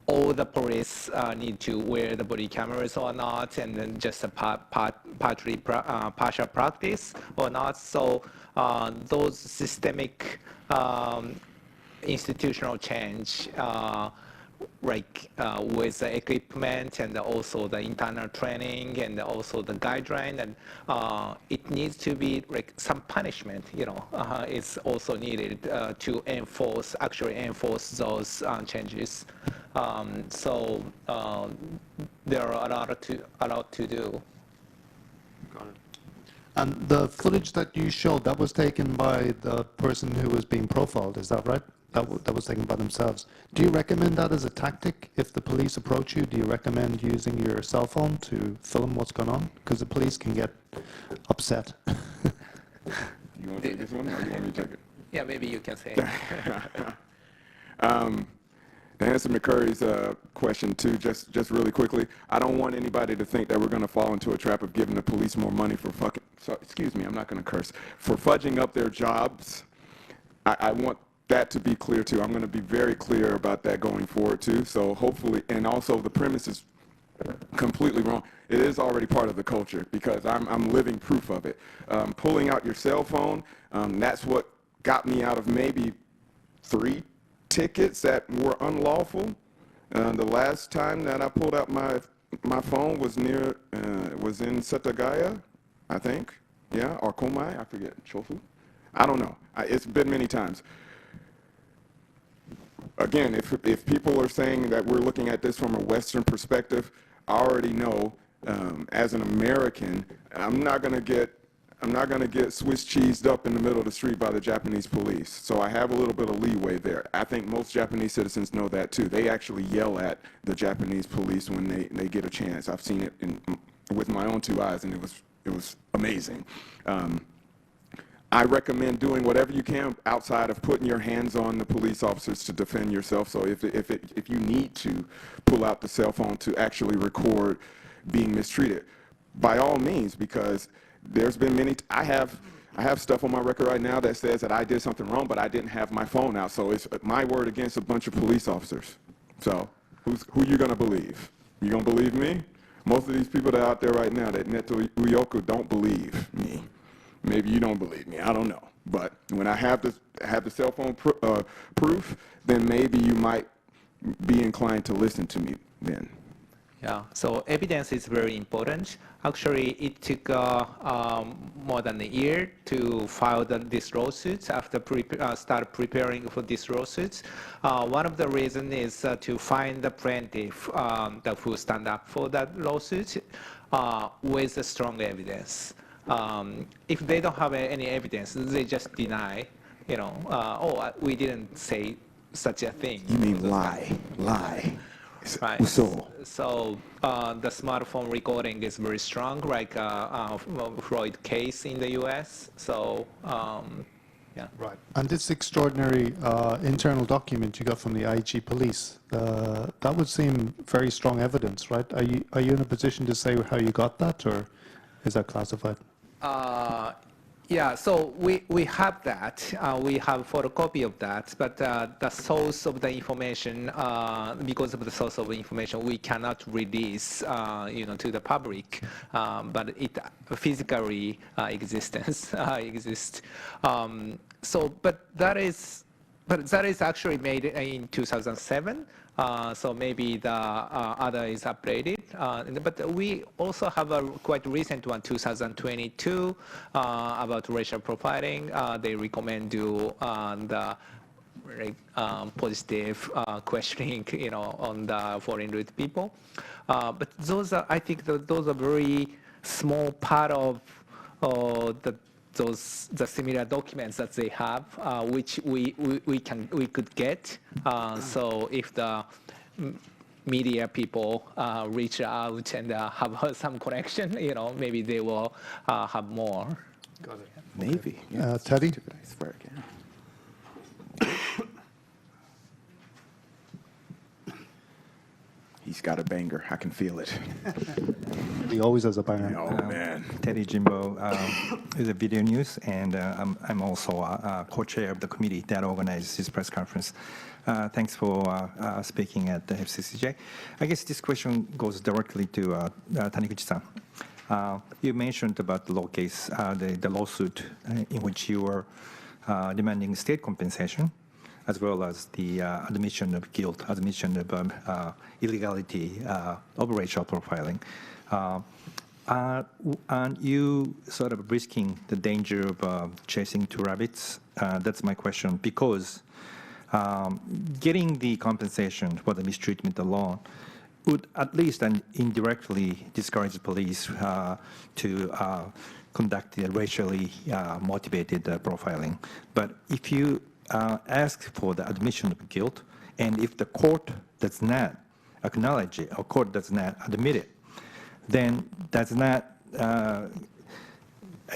Speaker 5: all the police need to wear the body cameras or not, and then just a partial practice or not. So those systemic institutional change, with the equipment and also the internal training and also the guideline, and it needs to be some punishment, is also needed to actually enforce those changes. So there are a lot to do.
Speaker 6: Got it. And the footage that you showed, that was taken by the person who was being profiled, is that right? That was taken by themselves. Do you recommend that as a tactic? If the police approach you, do you recommend using your cell phone to film what's going on? Because the police can get upset.
Speaker 4: You want to take this one, or you want me to take it?
Speaker 5: Yeah, maybe you can say.
Speaker 4: To answer McCurry's question too, just really quickly, I don't want anybody to think that we're going to fall into a trap of giving the police more money for excuse me, I'm not going to curse, for fudging up their jobs. I want that to be clear too. I'm going to be very clear about that going forward too. So hopefully, and also the premise is completely wrong. It is already part of the culture because I'm living proof of it. Pulling out your cell phone, that's what got me out of maybe 3 tickets that were unlawful. The last time that I pulled out my phone was was in Setagaya, I think, yeah, or Komai, I forget, Chofu. I don't know. It's been many times. Again, if people are saying that we're looking at this from a Western perspective, I already know, as an American, I'm not going to get Swiss cheesed up in the middle of the street by the Japanese police. So I have a little bit of leeway there. I think most Japanese citizens know that too. They actually yell at the Japanese police when they get a chance. I've seen it with my own 2 eyes, and it was amazing. I recommend doing whatever you can outside of putting your hands on the police officers to defend yourself. So if you need to pull out the cell phone to actually record being mistreated, by all means, because there's been many. I have stuff on my record right now that says that I did something wrong, but I didn't have my phone out. So it's my word against a bunch of police officers. So who you gonna believe? You gonna believe me? Most of these people that are out there right now that Neto Uyoku don't believe me. Maybe you don't believe me, I don't know. But when I have the cell phone proof, then maybe you might be inclined to listen to me then.
Speaker 5: Yeah, so evidence is very important. Actually, it took more than a year to file these lawsuits after start preparing for these lawsuits. One of the reasons is to find the plaintiff who stand up for that lawsuit with a strong evidence. If they don't have any evidence, they just deny, we didn't say such a thing.
Speaker 4: You mean lie.
Speaker 5: Right. So the smartphone recording is very strong, like Floyd case in the U.S. So yeah.
Speaker 6: Right. And this extraordinary internal document you got from the IG police, that would seem very strong evidence, right? Are you in a position to say how you got that, or is that classified?
Speaker 5: Yeah, so we have that. We have a photocopy of that, but the source of the information, because of the source of the information, we cannot release, to the public. But it physically exists. But that is actually made in 2007. So maybe the other is updated. But we also have a quite recent one, 2022, about racial profiling. They recommend do the positive questioning, on the foreign root people. But those are, I think, those are very small part of the similar documents that they have, which we could get. So if the media people reach out and have some connection, maybe they will have more.
Speaker 6: Got it.
Speaker 4: Maybe.
Speaker 6: Yeah. Teddy?
Speaker 4: He's got a banger. I can feel it.
Speaker 6: He always has a banger.
Speaker 4: Oh, man.
Speaker 11: Teddy Jimbo is a video news, and I'm also a co-chair of the committee that organizes this press conference. Thanks for speaking at the FCCJ. I guess this question goes directly to Taniguchi-san. You mentioned about the law case, the lawsuit in which you were demanding state compensation, as well as the admission of guilt, admission of illegality of racial profiling. And you sort of risking the danger of chasing 2 rabbits? That's my question, because getting the compensation for the mistreatment alone would at least indirectly discourage the police to conduct the racially motivated profiling. But if you ask for the admission of guilt, and if the court does not acknowledge it, or court does not admit it, then does not, I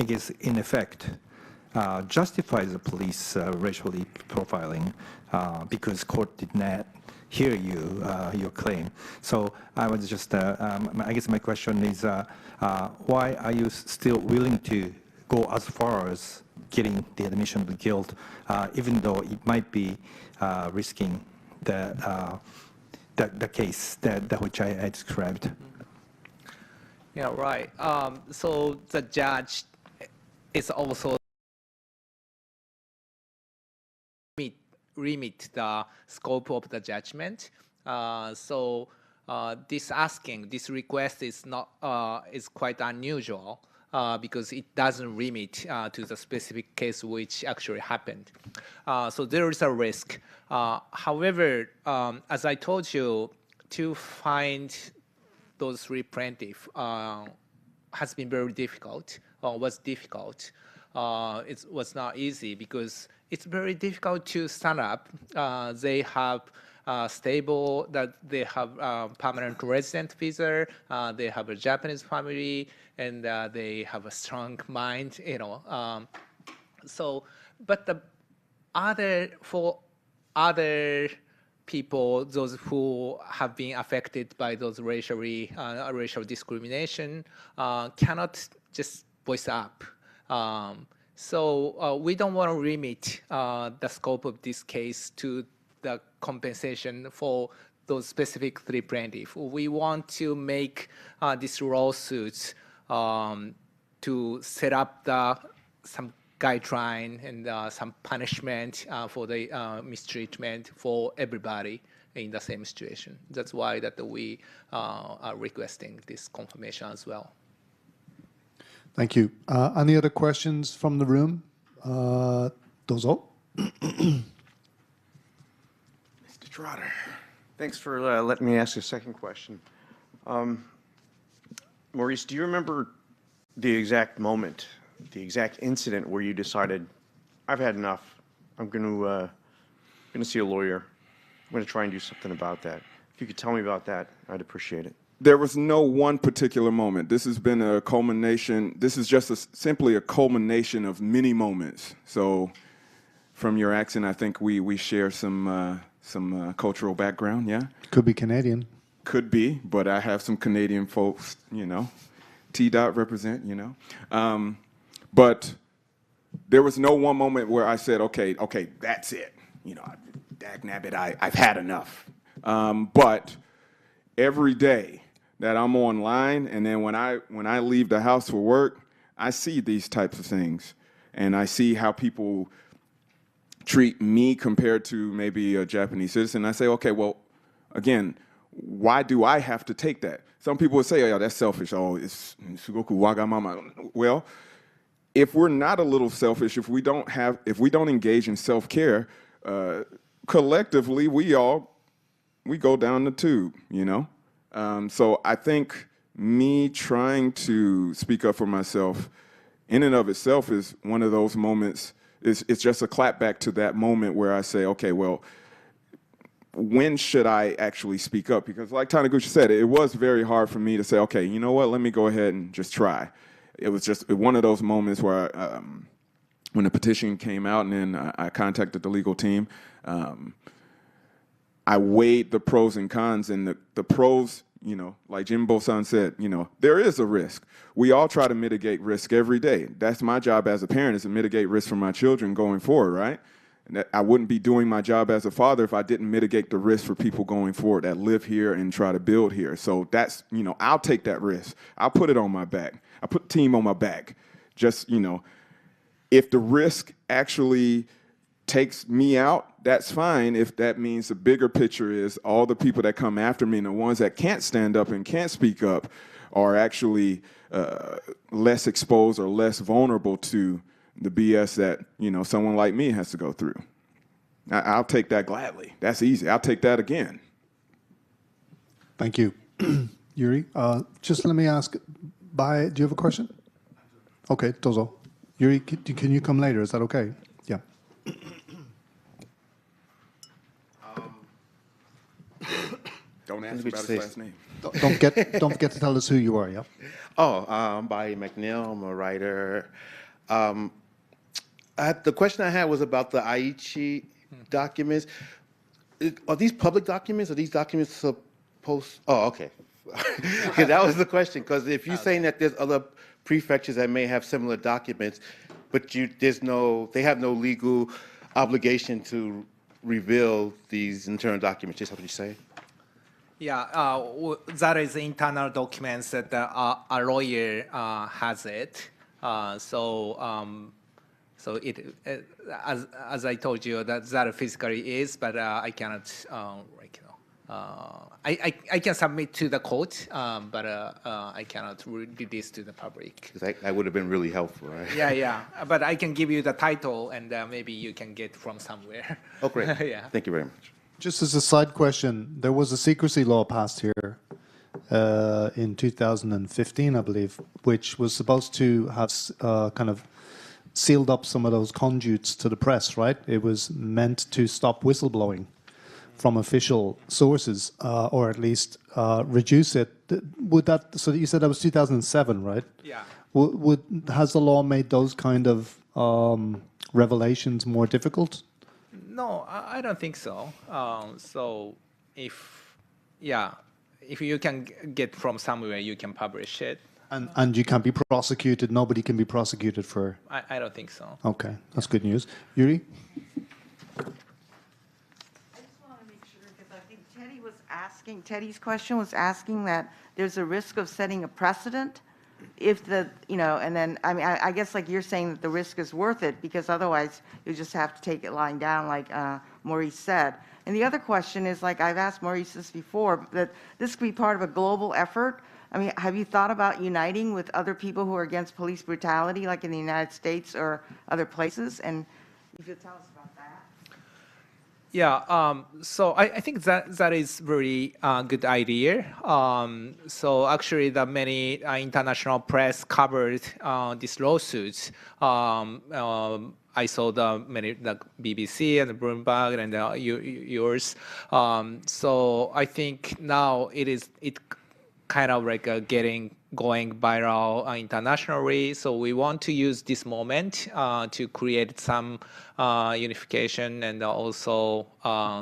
Speaker 11: guess, in effect, justify the police racially profiling because court did not hear your claim. So I was just, I guess my question is, why are you still willing to go as far as getting the admission of guilt, even though it might be risking the case that which I described.
Speaker 5: Yeah, right. So the judge is also limit the scope of the judgment. This request is not is quite unusual because it doesn't limit to the specific case which actually happened. So there is a risk. However, as I told you, to find those three plaintiffs has been very difficult, was difficult. It was not easy because it's very difficult to stand up. They have stable, that they have permanent resident visa, they have a Japanese family, and they have a strong mind, you know. But for other people, those who have been affected by those racial discrimination, cannot just voice up. We don't want to limit the scope of this case to the compensation for those specific three plaintiffs. We want to make this lawsuit to set up some guideline and some punishment for the mistreatment for everybody in the same situation. That's why that we are requesting this confirmation as well.
Speaker 6: Thank you. Any other questions from the room? Dozo.
Speaker 10: Mr. Trotter, thanks for letting me ask a second question. Maurice, do you remember the exact moment, the exact incident where you decided, I've had enough. I'm going to see a lawyer. I'm going to try and do something about that. If you could tell me about that, I'd appreciate it.
Speaker 4: There was no one particular moment. This has been a culmination. This is just simply a culmination of many moments. So from your accent, I think we share some cultural background, yeah?
Speaker 6: Could be Canadian.
Speaker 4: Could be, but I have some Canadian folks, you know. T-Dot represent, you know. But there was no one moment where I said, okay, that's it. You know, dag nabbit, I've had enough. But every day that I'm online, and then when I leave the house for work, I see these types of things, and I see how people treat me compared to maybe a Japanese citizen. I say, okay, well, again, why do I have to take that? Some people would say, oh, yeah, that's selfish. Oh, it's sugoku wagamama. Well, if we're not a little selfish, if we don't engage in self-care, collectively we go down the tube, you know? So I think me trying to speak up for myself in and of itself is one of those moments. It's just a clap back to that moment where I say, okay, well, when should I actually speak up? Because like Taniguchi said, it was very hard for me to say, okay, you know what, let me go ahead and just try. It was just one of those moments where when the petition came out and then I contacted the legal team, I weighed the pros and cons, and the pros, you know, like Jimbo-san said, you know, there is a risk. We all try to mitigate risk every day. That's my job as a parent, is to mitigate risk for my children going forward, right? And I wouldn't be doing my job as a father if I didn't mitigate the risk for people going forward that live here and try to build here. So that's, you know, I'll take that risk. I'll put it on my back. I put the team on my back. Just, you know, if the risk actually takes me out, that's fine. If that means the bigger picture is all the people that come after me and the ones that can't stand up and can't speak up are actually less exposed or less vulnerable to the BS that, you know, someone like me has to go through. I'll take that gladly. That's easy. I'll take that again.
Speaker 6: Thank you. Yuri, just let me ask, do you have a question? Okay, Dozo. Yuri, can you come later? Is that okay? Yeah.
Speaker 4: Don't ask about his last name.
Speaker 6: Don't forget to tell us who you are, yeah?
Speaker 12: I'm Bobby McNeil. I'm a writer. The question I had was about the Aichi documents. Are these public documents? Are these documents supposed? Oh, okay. That was the question. Because if you're saying that there's other prefectures that may have similar documents, but they have no legal obligation to reveal these internal documents. Is that what you say?
Speaker 5: Yeah, that is internal documents that a lawyer has it. So it, as I told you, that physically is, but I cannot, I can submit to the court, but I cannot release to the public.
Speaker 12: That would have been really helpful, right?
Speaker 5: Yeah, but I can give you the title, and maybe you can get from somewhere.
Speaker 12: Oh, great.
Speaker 5: Yeah.
Speaker 12: Thank you very much.
Speaker 6: Just as a side question, there was a secrecy law passed here in 2015, I believe, which was supposed to have kind of sealed up some of those conduits to the press, right? It was meant to stop whistleblowing from official sources, or at least reduce it. Would that? So you said that was 2007, right?
Speaker 5: Yeah.
Speaker 6: Has the law made those kind of revelations more difficult?
Speaker 5: No, I don't think so. So if you can get from somewhere, you can publish it.
Speaker 6: And you can be prosecuted, nobody can be prosecuted for...
Speaker 5: I don't think so.
Speaker 6: Okay, that's good news. Yuri?
Speaker 2: I just want to make sure, because I think Teddy's question was asking that there's a risk of setting a precedent if and then, I mean, I guess like you're saying that the risk is worth it, because otherwise you just have to take it lying down like Maurice said. And the other question is, like I've asked Maurice this before, that this could be part of a global effort. I mean, have you thought about uniting with other people who are against police brutality, like in the United States or other places? And if you could tell us about that.
Speaker 5: Yeah, so I think that is very good idea. So actually, the many international press covered this lawsuit. I saw the BBC and the Bloomberg and yours. So I think now it kind of like going viral internationally. So we want to use this moment to create some unification and also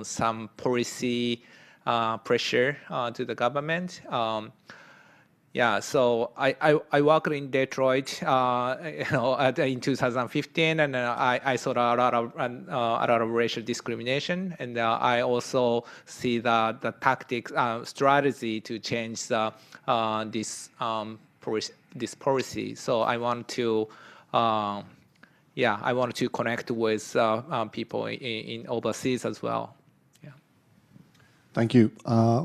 Speaker 5: some policy pressure to the government. So I worked in Detroit, in 2015, and I saw a lot of racial discrimination, and I also see the tactics, strategy to change this policy. So I want to, connect with people in overseas as well. Yeah.
Speaker 6: Thank you.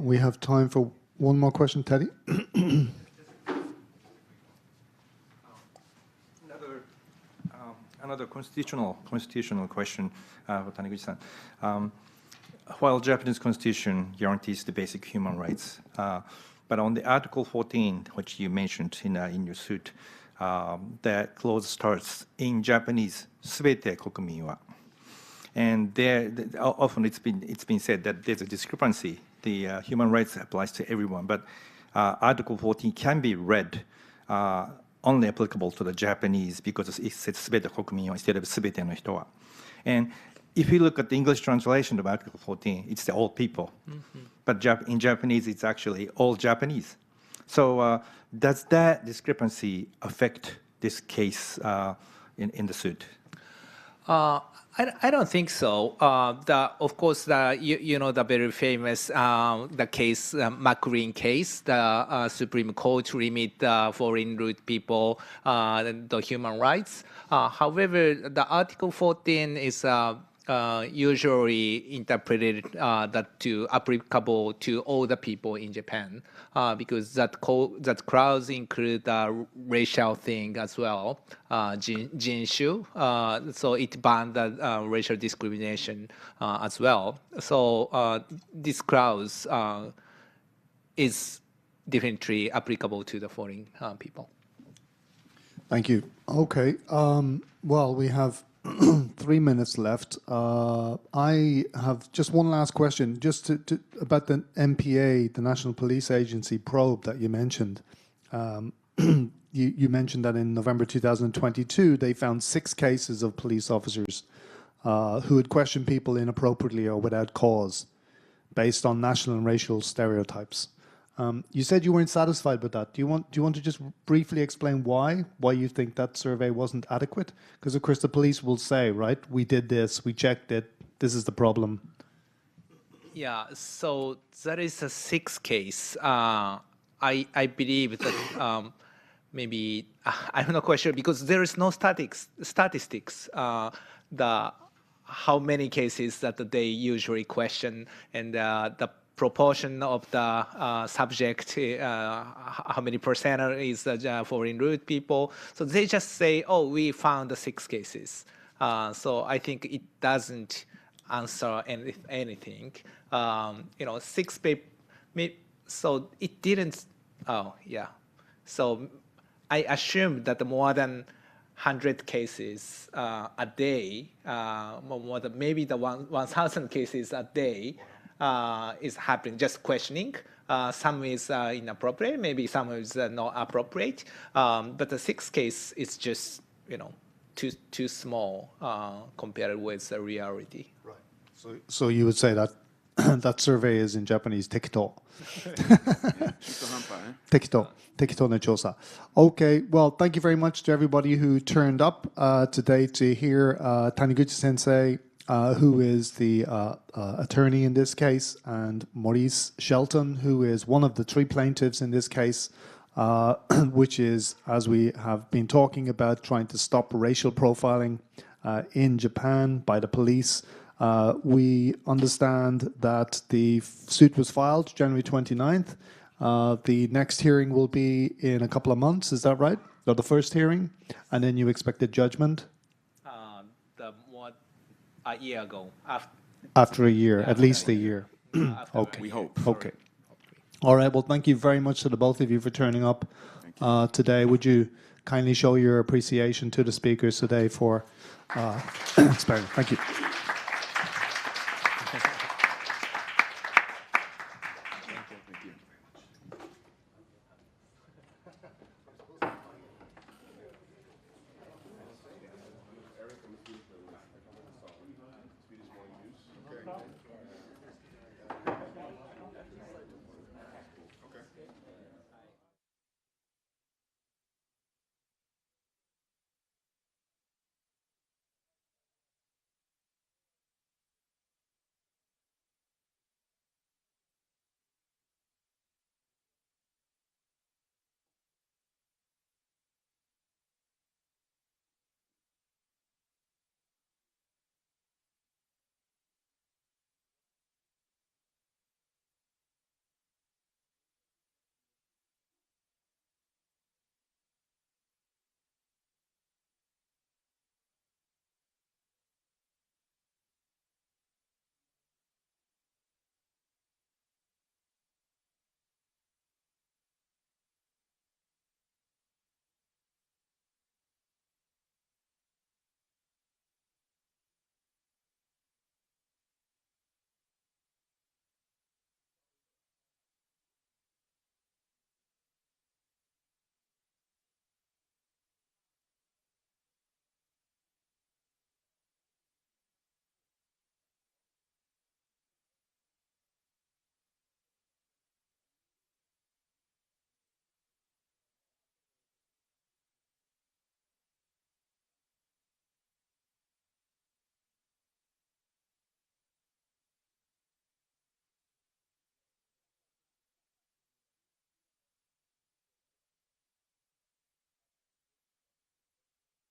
Speaker 6: We have time for one more question, Teddy.
Speaker 11: Another constitutional question for Taniguchi-san. While Japanese constitution guarantees the basic human rights, but on the Article 14, which you mentioned in your suit, that clause starts in Japanese, すべて国民は. And there, often it's been said that there's a discrepancy. The human rights applies to everyone, but Article 14 can be read only applicable to the Japanese because it says すべて国民は instead of すべての人は. And if you look at the English translation of Article 14, it's the all people. Mm-hmm. But in Japanese, it's actually all Japanese. So does that discrepancy affect this case in the suit?
Speaker 5: I don't think so. Of course, the very famous the case, McLean case, the Supreme Court limit foreign root people the human rights. However, the Article 14 is usually interpreted that to applicable to all the people in Japan, because that clause include the racial thing as well, jinshu. So it banned the racial discrimination as well. So this clause is definitely applicable to the foreign people.
Speaker 6: Thank you. Okay. Well, we have 3 minutes left. I have just one last question, just about the NPA, the National Police Agency probe that you mentioned. You mentioned that in November 2022, they found 6 cases of police officers who had questioned people inappropriately or without cause, based on national and racial stereotypes. You said you weren't satisfied with that. Do you want to just briefly explain why you think that survey wasn't adequate? Because of course the police will say, right, we did this, we checked it, this is the problem.
Speaker 5: Yeah, so that is a sixth case. I believe that maybe I'm not quite sure because there is no statistics. How many cases that they usually question and the proportion of the subject, how many percent is foreign root people. So they just say, oh, we found 6 cases. So I think it doesn't answer anything. 6 people, so it didn't, oh, yeah. So I assume that more than 100 cases a day, more than maybe the 1,000 cases a day is happening, just questioning. Some is inappropriate, maybe some is not appropriate. But the 6th case is just, too small compared with the reality.
Speaker 6: Right. So you would say that that survey is in Japanese tekito. Tekito. Tekito no chosa. Okay, well, thank you very much to everybody who turned up today to hear Taniguchi sensei, who is the attorney in this case, and Maurice Shelton, who is one of the 3 plaintiffs in this case, which is, as we have been talking about, trying to stop racial profiling in Japan by the police. We understand that the suit was filed January 29th. The next hearing will be in a couple of months, is that right? Or the first hearing? And then you expect a judgment?
Speaker 5: A year ago.
Speaker 6: After a year, at least a year. Okay.
Speaker 4: We hope.
Speaker 6: Okay. All right, well, thank you very much to the both of you for turning up today. Would you kindly show your appreciation to the speakers today for sparing? Thank you.
Speaker 1: Okay.